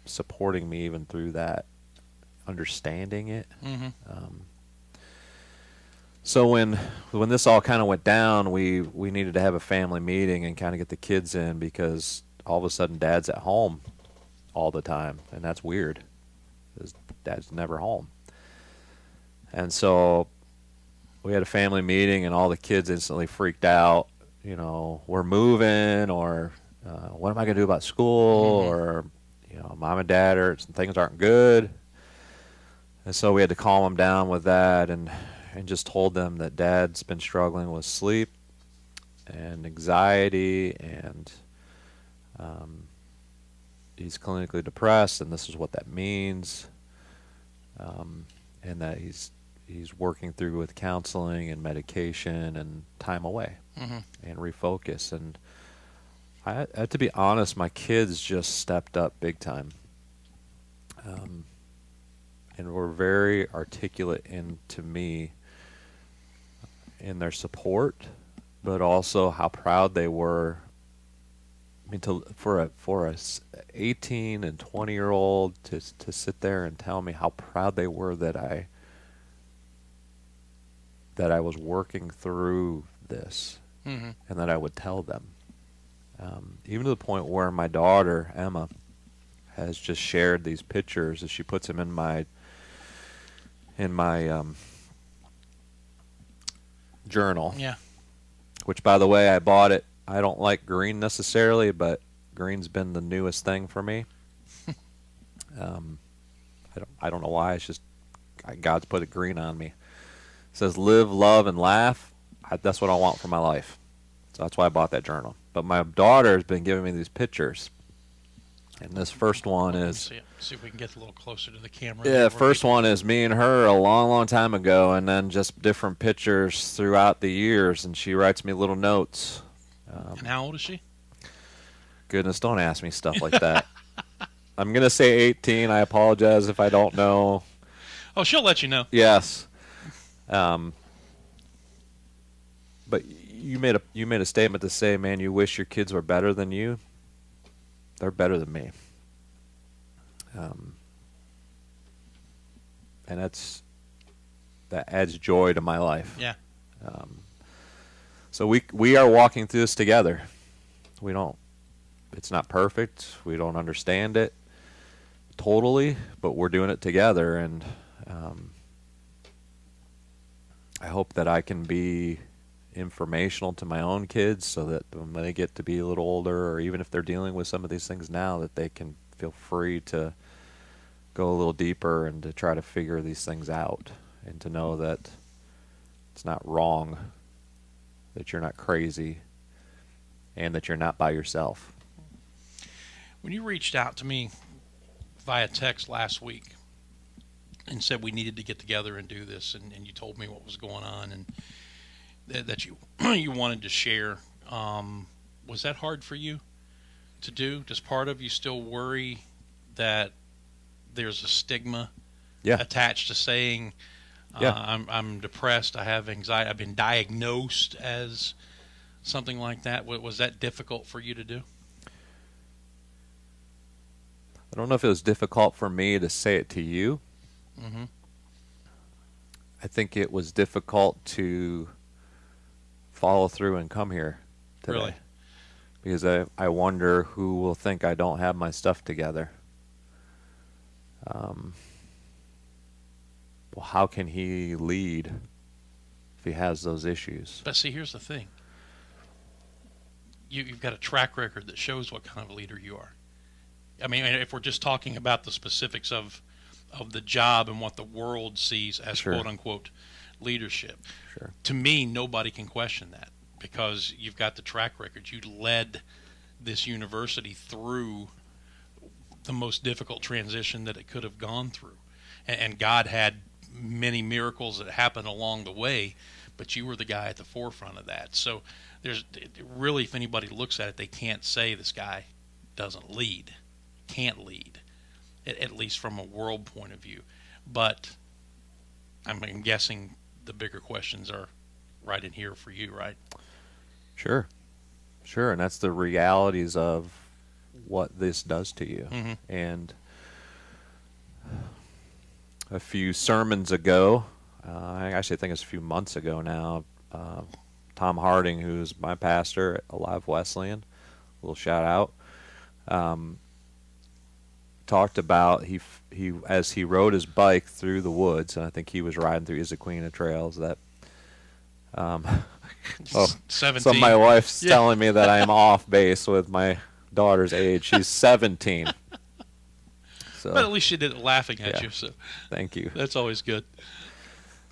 supporting me even through that, understanding it. Mm-hmm. So when this all kind of went down, we needed to have a family meeting and kind of get the kids in, because all of a sudden Dad's at home all the time, and that's weird, because Dad's never home. And so we had a family meeting, and all the kids instantly freaked out. We're moving, or what am I going to do about school, or Mom and Dad things aren't good. And so we had to calm them down with that, and just told them that Dad's been struggling with sleep and anxiety, and he's clinically depressed, and this is what that means, and that he's working through with counseling and medication and time away, and refocus. And I have to be honest, my kids just stepped up big time, and were very articulate to me in their support, but also how proud they were. I mean, for a 18 and 20-year-old to sit there and tell me how proud they were that I was working through this, and that I would tell them. Even to the point where my daughter Emma has just shared these pictures as she puts them in my journal. Yeah. which, by the way, I bought it. I don't like green necessarily, but green's been the newest thing for me. I don't know why. It's just God's put it green on me. It says live, love, and laugh. That's what I want for my life. So that's why I bought that journal. But my daughter has been giving me these pictures. And this first one is... See if we can get a little closer to the camera. Yeah, first one is me and her a long, long time ago, and then just different pictures throughout the years, and she writes me little notes. And how old is she? Goodness, don't ask me stuff like that. I'm going to say 18. I apologize if I don't know. Oh, she'll let you know. Yes. But you made a statement to say, man, you wish your kids were better than you. They're better than me. And that adds joy to my life. Yeah. So we are walking through this together. It's not perfect. We don't understand it totally, but we're doing it together. And I hope that I can be informational to my own kids so that when they get to be a little older, or even if they're dealing with some of these things now, that they can feel free to go a little deeper and to try to figure these things out, and to know that it's not wrong, that you're not crazy, and that you're not by yourself. When you reached out to me via text last week and said we needed to get together and do this, and you told me what was going on and that you you wanted to share, was that hard for you to do? Does part of you still worry that there's a stigma attached to saying I'm depressed, I have anxiety, I've been diagnosed as something like that? Was that difficult for you to do? I don't know if it was difficult for me to say it to you. Mm-hmm. I think it was difficult to follow through and come here today. Really? Because I wonder who will think I don't have my stuff together. Well, how can he lead if he has those issues? But see, here's the thing. You've got a track record that shows what kind of leader you are. I mean, if we're just talking about the specifics of the job and what the world sees as quote-unquote leadership. Sure. To me, nobody can question that, because you've got the track record. You led this university through the most difficult transition that it could have gone through. And God had many miracles that happened along the way, but you were the guy at the forefront of that. So there's really, if anybody looks at it, they can't say this guy doesn't lead, can't lead, at least from a world point of view. But I'm guessing the bigger questions are right in here for you, right? Sure. And that's the realities of what this does to you. Mm-hmm. And a few sermons ago, I actually think it's a few months ago now, Tom Harding, who's my pastor at Alive Wesleyan, a little shout out, talked about he as he rode his bike through the woods, and I think he was riding through Issaquena trails that 17. So my wife's telling me that I am off base with my daughter's age. She's 17. So, but at least she did it laughing at you. So thank you. That's always good.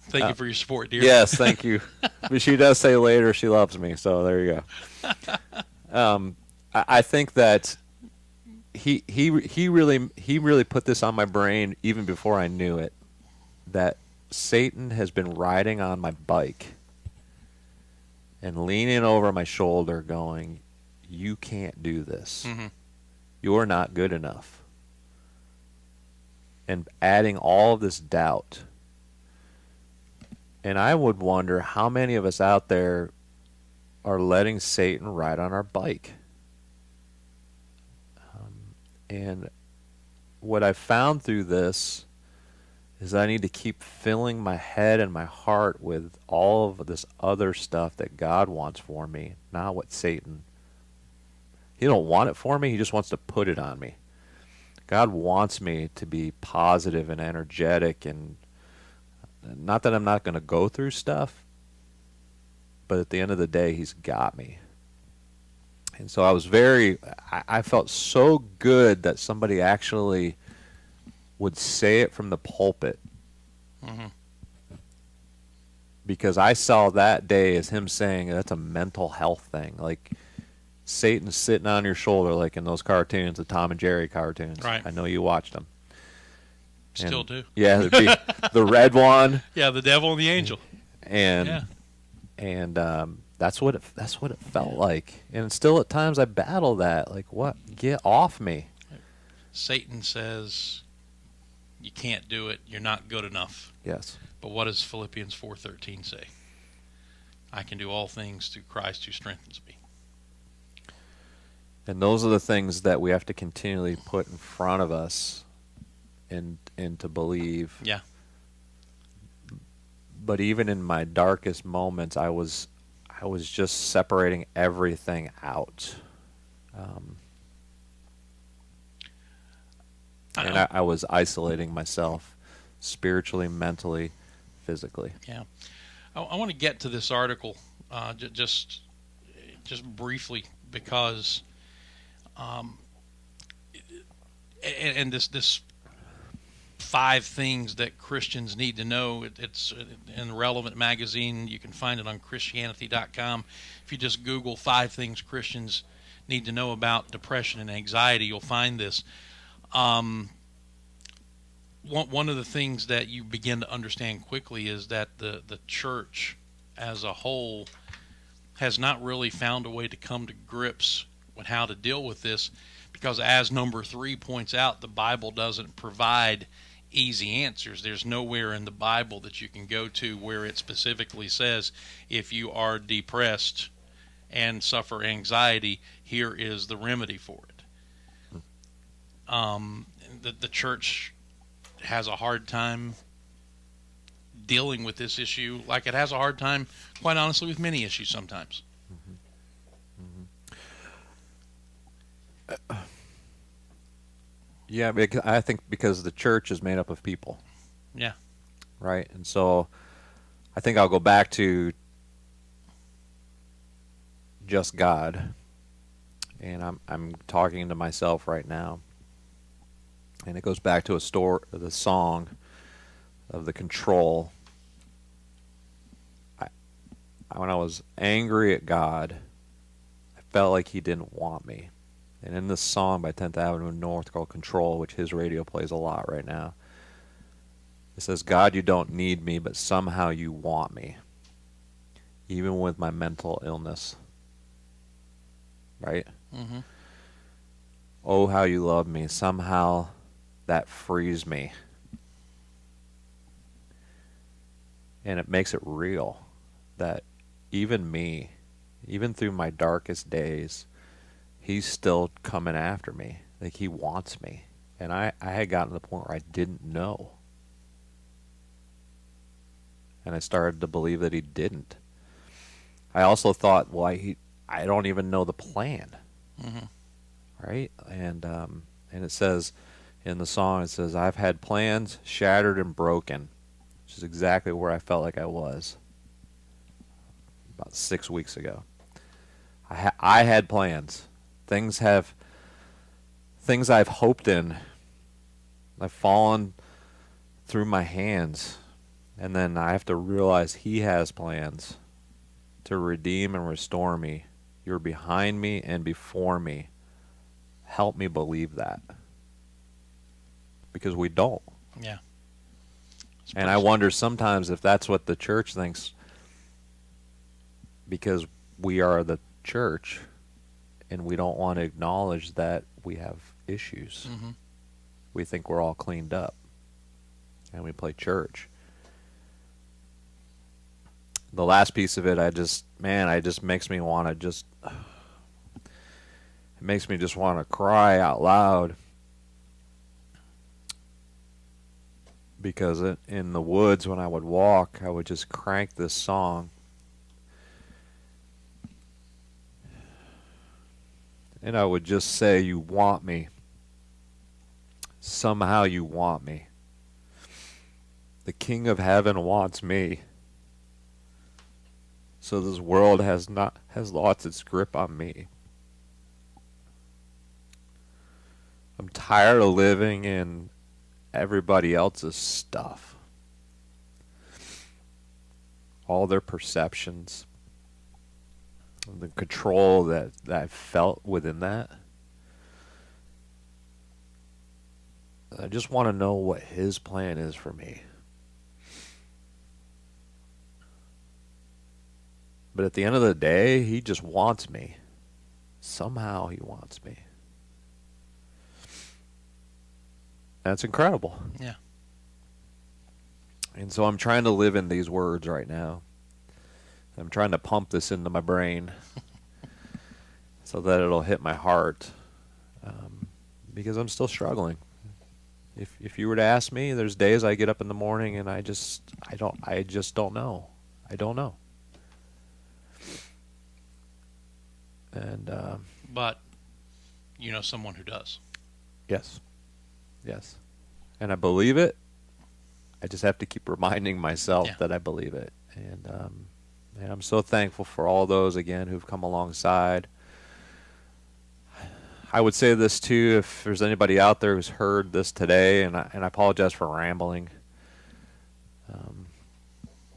Thank you for your support, dear. Yes, thank you. But she does say later she loves me, so there you go. I think that he really put this on my brain even before I knew it, that Satan has been riding on my bike and leaning over my shoulder going, you can't do this. Mm-hmm. You're not good enough. And adding all of this doubt. And I would wonder how many of us out there are letting Satan ride on our bike. And what I found through this is I need to keep filling my head and my heart with all of this other stuff that God wants for me, not what Satan. He don't want it for me, he just wants to put it on me. God wants me to be positive and energetic, and not that I'm not going to go through stuff, but at the end of the day, he's got me. And so I felt so good that somebody actually would say it from the pulpit. Mm-hmm. Because I saw that day as him saying that's a mental health thing. Like Satan's sitting on your shoulder like in those cartoons, the Tom and Jerry cartoons. Right. I know you watched them. Still do. Yeah, the red one. Yeah, the devil and the angel. And that's what it felt like. And still at times I battle that. Like, what? Get off me. Satan says you can't do it. You're not good enough. Yes. But what does Philippians 4:13 say? I can do all things through Christ who strengthens me. And those are the things that we have to continually put in front of us and to believe. Yeah. But even in my darkest moments, I was just separating everything out. And I was isolating myself spiritually, mentally, physically. Yeah. I want to get to this article just briefly because and this 5 things that Christians need to know. It's in Relevant magazine. You can find it on Christianity.com. If you just Google 5 things Christians need to know about depression and anxiety, you'll find this. One of the things that you begin to understand quickly is that the church as a whole has not really found a way to come to grips with how to deal with this, because as number 3 points out, the Bible doesn't provide easy answers. There's nowhere in the Bible that you can go to where it specifically says if you are depressed and suffer anxiety, here is the remedy for it. The church has a hard time dealing with this issue, like it has a hard time, quite honestly, with many issues sometimes. Yeah, because I think because the church is made up of people. Yeah. Right? And so I think I'll go back to just God. And I'm talking to myself right now. And it goes back to the song of the Control. When I was angry at God, I felt like he didn't want me. And in this song by 10th Avenue North called Control, which his radio plays a lot right now, it says, God, you don't need me, but somehow you want me, even with my mental illness. Right? Mm-hmm. Oh, how you love me. Somehow that frees me. And it makes it real that even me, even through my darkest days, he's still coming after me. Like, he wants me. And I had gotten to the point where I didn't know. And I started to believe that he didn't. I also thought, well, I don't even know the plan. Mm-hmm. Right? And it says, in the song, it says, I've had plans shattered and broken, which is exactly where I felt like I was about 6 weeks ago. I had plans. Things I've hoped in, I've fallen through my hands, and then I have to realize he has plans to redeem and restore me. You're behind me and before me. Help me believe that, because we don't. Yeah. And I wonder sometimes if that's what the church thinks, because we are the church and we don't want to acknowledge that we have issues. Mm-hmm. We think we're all cleaned up and we play church. The last piece of it, it just makes me want to it makes me just want to cry out loud, because in the woods when I would walk, I would just crank this song. And I would just say, you want me. Somehow you want me. The King of Heaven wants me. so this world has lost its grip on me. I'm tired of living in everybody else's stuff. All their perceptions, the control that I felt within that. I just want to know what his plan is for me. But at the end of the day, he just wants me. Somehow he wants me. That's incredible. Yeah. And so I'm trying to live in these words right now. I'm trying to pump this into my brain so that it'll hit my heart, because I'm still struggling. If you were to ask me, there's days I get up in the morning and I just don't know. I don't know. And but you know someone who does. Yes. And I believe it. I just have to keep reminding myself that I believe it. And I'm so thankful for all those, again, who've come alongside. I would say this, too, if there's anybody out there who's heard this today, and I apologize for rambling.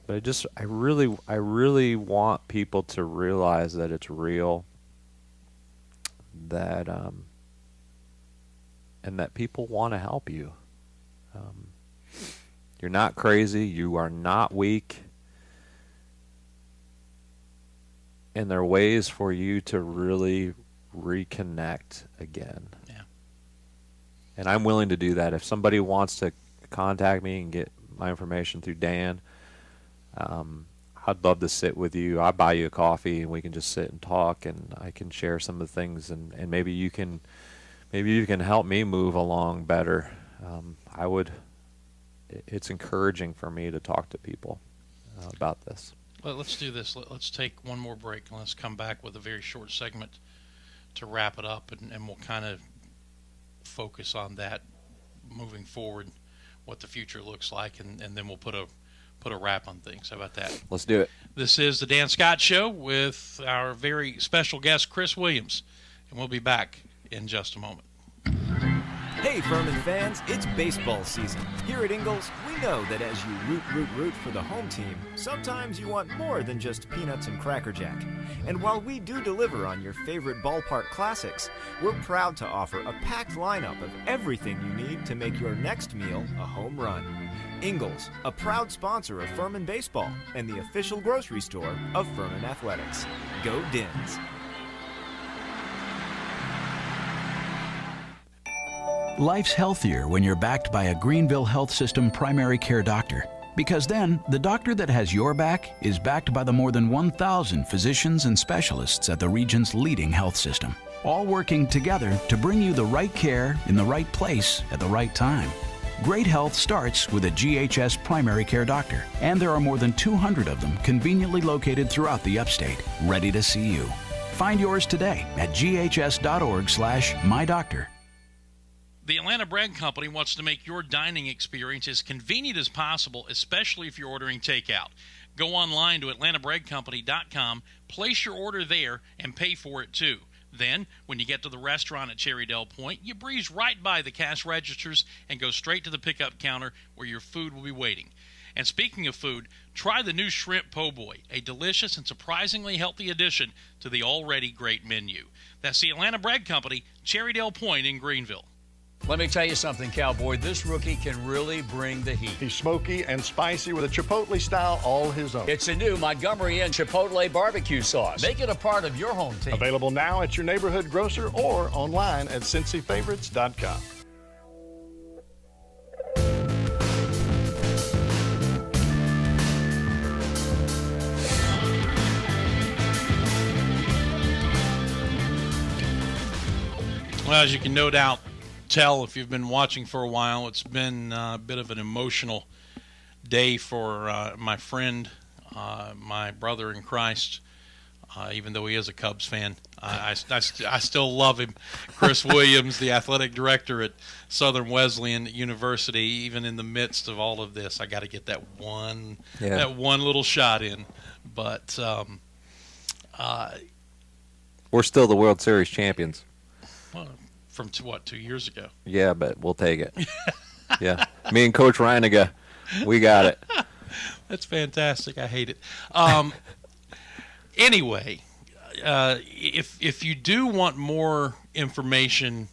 But I really want people to realize that it's real, that and that people want to help you. You're not crazy. You are not weak. And there are ways for you to really reconnect again. Yeah. And I'm willing to do that. If somebody wants to contact me and get my information through Dan, I'd love to sit with you. I'll buy you a coffee and we can just sit and talk, and I can share some of the things, and maybe you can help me move along better. It's encouraging for me to talk to people about this. Well, let's do this. Let's take one more break, and let's come back with a very short segment to wrap it up, and we'll kind of focus on that moving forward, what the future looks like, and then we'll put a wrap on things. How about that? Let's do it. This is the Dan Scott Show with our very special guest, Chris Williams, and we'll be back in just a moment. Hey, Furman fans, it's baseball season. Here at Ingalls, we know that as you root for the home team, sometimes you want more than just peanuts and Cracker Jack. And while we do deliver on your favorite ballpark classics, we're proud to offer a packed lineup of everything you need to make your next meal a home run. Ingalls, a proud sponsor of Furman Baseball and the official grocery store of Furman Athletics. Go Dins! Life's healthier when you're backed by a Greenville Health System primary care doctor. Because then, the doctor that has your back is backed by the more than 1,000 physicians and specialists at the region's leading health system, all working together to bring you the right care in the right place at the right time. Great health starts with a GHS primary care doctor, and there are more than 200 of them conveniently located throughout the upstate, ready to see you. Find yours today at ghs.org/mydoctor. The Atlanta Bread Company wants to make your dining experience as convenient as possible, especially if you're ordering takeout. Go online to atlantabreadcompany.com, place your order there, and pay for it too. Then, when you get to the restaurant at Cherrydale Point, you breeze right by the cash registers and go straight to the pickup counter where your food will be waiting. And speaking of food, try the new Shrimp Po' Boy, a delicious and surprisingly healthy addition to the already great menu. That's the Atlanta Bread Company, Cherrydale Point in Greenville. Let me tell you something, Cowboy. This rookie can really bring the heat. He's smoky and spicy with a Chipotle style all his own. It's a new Montgomery Inn Chipotle barbecue sauce. Make it a part of your home team. Available now at your neighborhood grocer or online at CincyFavorites.com. Well, as you can no doubt tell if you've been watching for a while, it's been a bit of an emotional day for my friend, my brother in Christ, even though he is a Cubs fan. I still love him. Chris Williams, the athletic director at Southern Wesleyan University, even in the midst of all of this, I got to get that one little shot in. But we're still the World Series champions. Well, from 2 years ago? Yeah, but we'll take it. Yeah, me and Coach Reiniger, we got it. That's fantastic. I hate it. Anyway, if you do want more information,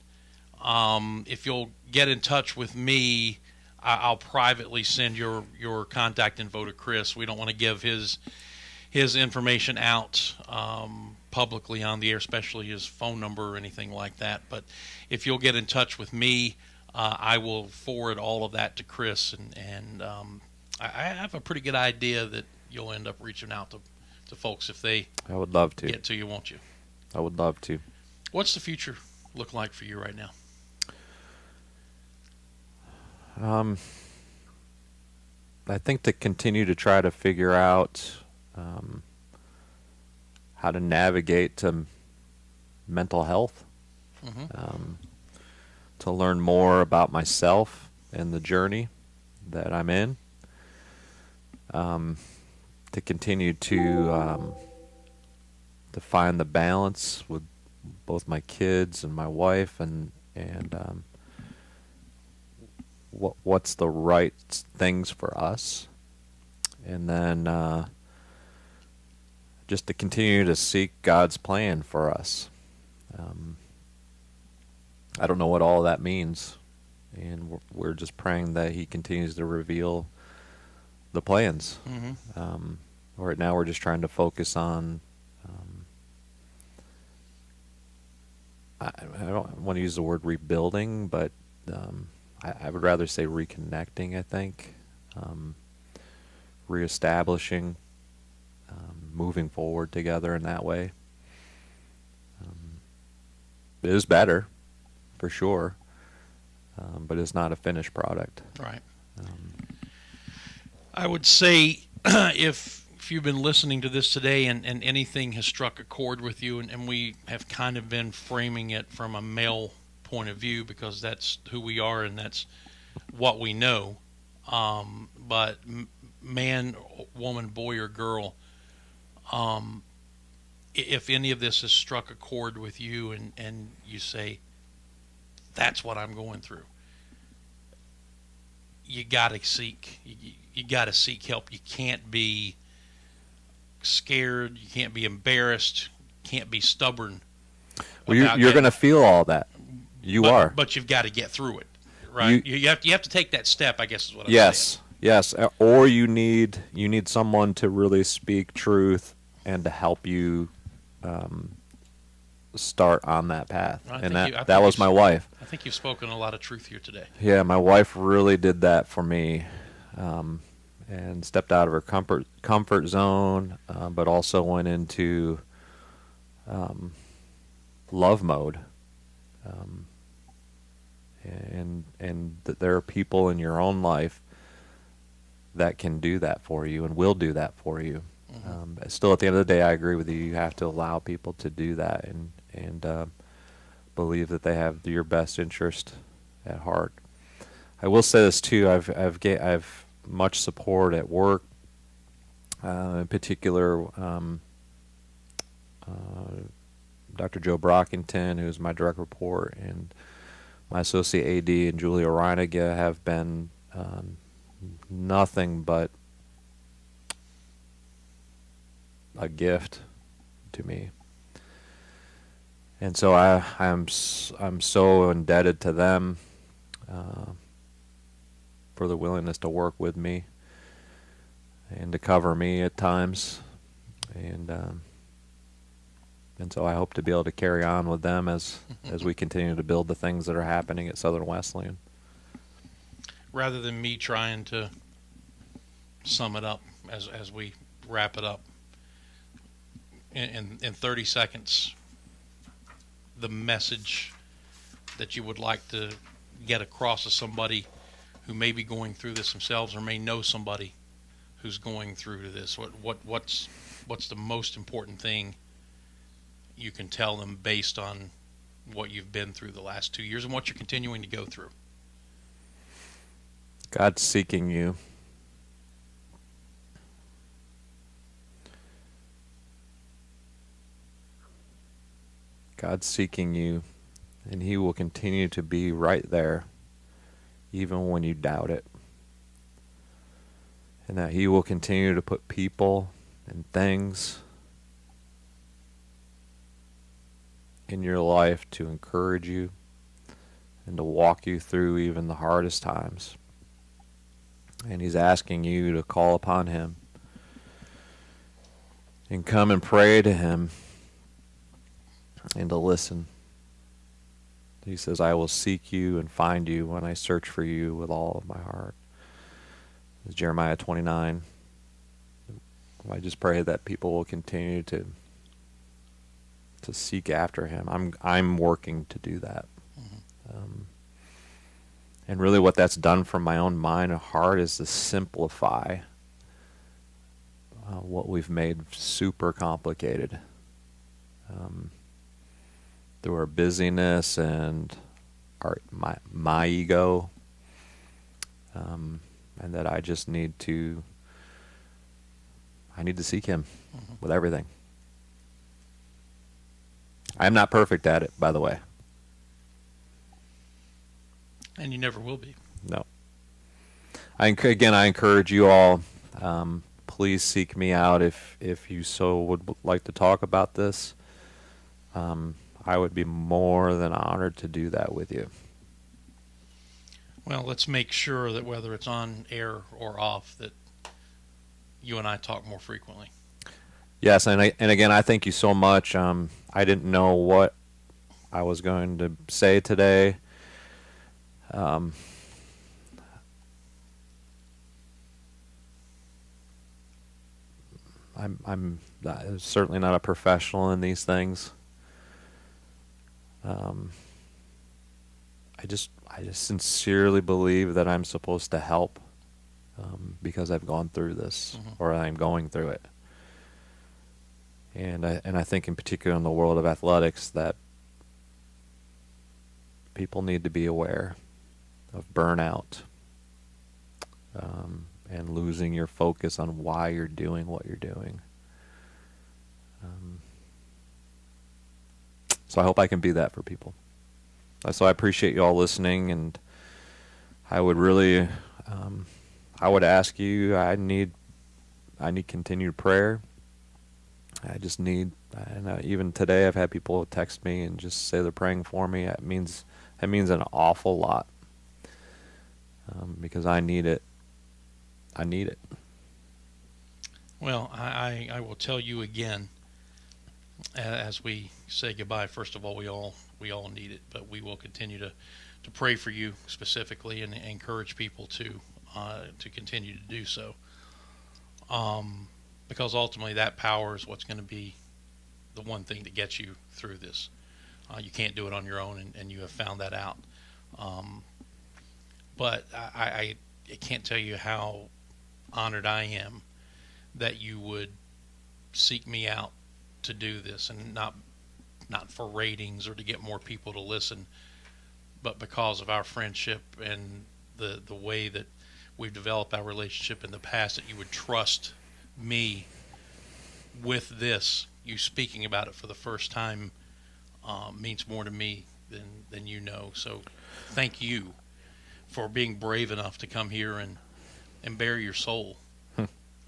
if you'll get in touch with me, I'll privately send your contact info to Chris. We don't want to give his information out publicly on the air, especially his phone number or anything like that. But if you'll get in touch with me, I will forward all of that to Chris, and I have a pretty good idea that you'll end up reaching out to folks if they I would love to get to you, won't you? I would love to. What's the future look like for you right now? I think to continue to try to figure out how to navigate to mental health, to learn more about myself and the journey that I'm in, to continue to find the balance with both my kids and my wife, and what's the right things for us, and then just to continue to seek God's plan for us. I don't know what all that means, and we're just praying that He continues to reveal the plans. Right now we're just trying to focus on I don't want to use the word rebuilding, but I would rather say reconnecting, I think. Reestablishing, moving forward together in that way. It is better, for sure, but it's not a finished product. Right. I would say if you've been listening to this today and anything has struck a chord with you, and we have kind of been framing it from a male point of view because that's who we are and that's what we know, but man, woman, boy, or girl, if any of this has struck a chord with you and you say, that's what I'm going through, you got to seek help. You can't be scared. You can't be embarrassed. Can't be stubborn. Well, you're going to feel all that. You are. But you've got to get through it, right? You have to take that step, I guess is what I'm saying. Yes. Or you need someone to really speak truth and to help you start on that path. And that was my wife. I think you've spoken a lot of truth here today. Yeah, my wife really did that for me, and stepped out of her comfort zone, but also went into love mode. And there are people in your own life that can do that for you and will do that for you. Still, at the end of the day, I agree with you. You have to allow people to do that and believe that they have your best interest at heart. I will say this too. I've much support at work, in particular. Dr. Joe Brockington, who's my direct report, and my associate AD and Julia Reiniger have been nothing but a gift to me. And so I'm so indebted to them for the willingness to work with me and to cover me at times. And so I hope to be able to carry on with them as we continue to build the things that are happening at Southern Wesleyan. Rather than me trying to sum it up as we wrap it up, in 30 seconds, the message that you would like to get across to somebody who may be going through this themselves or may know somebody who's going through this, what's the most important thing you can tell them based on what you've been through the last 2 years and what you're continuing to go through? God's seeking you. God's seeking you, and He will continue to be right there, even when you doubt it. And that He will continue to put people and things in your life to encourage you and to walk you through even the hardest times. And He's asking you to call upon Him and come and pray to Him and to listen. He says, I will seek you and find you when I search for you with all of my heart. It's Jeremiah 29. I just pray that people will continue to seek after Him. I'm working to do that. And really what that's done for my own mind and heart is to simplify what we've made super complicated. Through our busyness and my ego, and that I just need to seek Him with everything. I'm not perfect at it, by the way. And you never will be. No. I encourage you all, please seek me out if you so would like to talk about this. I would be more than honored to do that with you. Well, let's make sure that whether it's on air or off, that you and I talk more frequently. Yes, and again, I thank you so much. I didn't know what I was going to say today. I'm certainly not a professional in these things. I just sincerely believe that I'm supposed to help because I've gone through this, or I'm going through it. And I think in particular in the world of athletics that people need to be aware of burnout and losing your focus on why you're doing what you're doing. So I hope I can be that for people. So I appreciate you all listening, and I would really, I would ask you, I need continued prayer. I just need, and even today I've had people text me and just say they're praying for me. That means an awful lot, because I need it. I need it. Well, I will tell you again, as we say goodbye. First of all, we all need it, but we will continue to pray for you specifically and encourage people to continue to do so. Because ultimately that power is what's going to be the one thing that gets you through this. You can't do it on your own, and you have found that out. But I can't tell you how honored I am that you would seek me out to do this, and not for ratings or to get more people to listen, but because of our friendship and the way that we've developed our relationship in the past, that you would trust me with this. You speaking about it for the first time means more to me than you know. So thank you for being brave enough to come here and bare your soul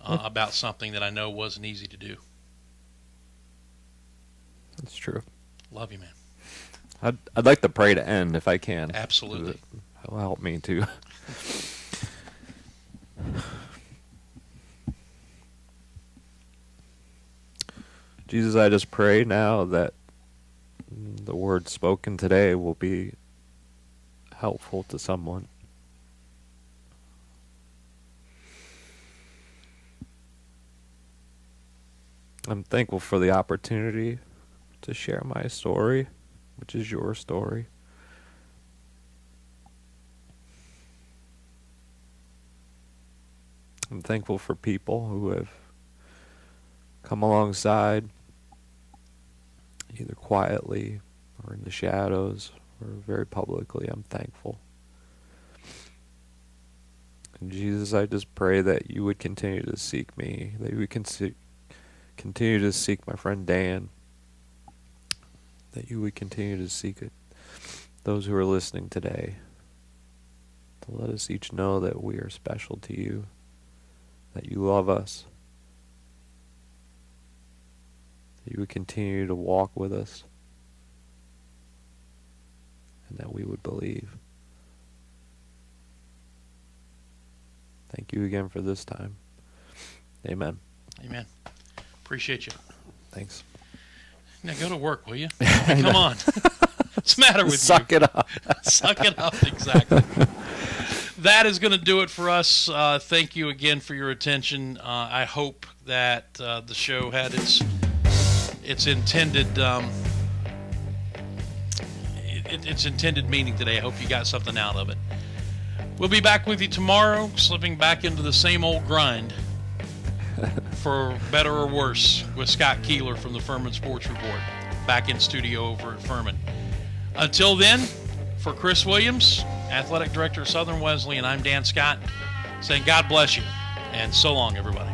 about something that I know wasn't easy to do. That's true. Love you, man. I'd like to pray to end if I can. Absolutely. That'll help me too. Jesus, I just pray now that the words spoken today will be helpful to someone. I'm thankful for the opportunity to share my story, which is your story. I'm thankful for people who have come alongside either quietly or in the shadows or very publicly, I'm thankful. And Jesus, I just pray that you would continue to seek me, that you would continue to seek my friend Dan, that you would continue to seek it, those who are listening today, to let us each know that we are special to you, that you love us, that you would continue to walk with us, and that we would believe. Thank you again for this time. Amen. Amen. Appreciate you. Thanks. Now go to work, will you? Come on. What's the matter with Suck you? it up. Suck it up, exactly. That is going to do it for us. Thank you again for your attention. I hope that the show had its intended its intended meaning today. I hope you got something out of it. We'll be back with you tomorrow, slipping back into the same old grind, for better or worse, with Scott Keeler from the Furman Sports Report, back in studio over at Furman. Until then, for Chris Williams, Athletic Director of Southern Wesleyan, I'm Dan Scott, saying God bless you, and so long, everybody.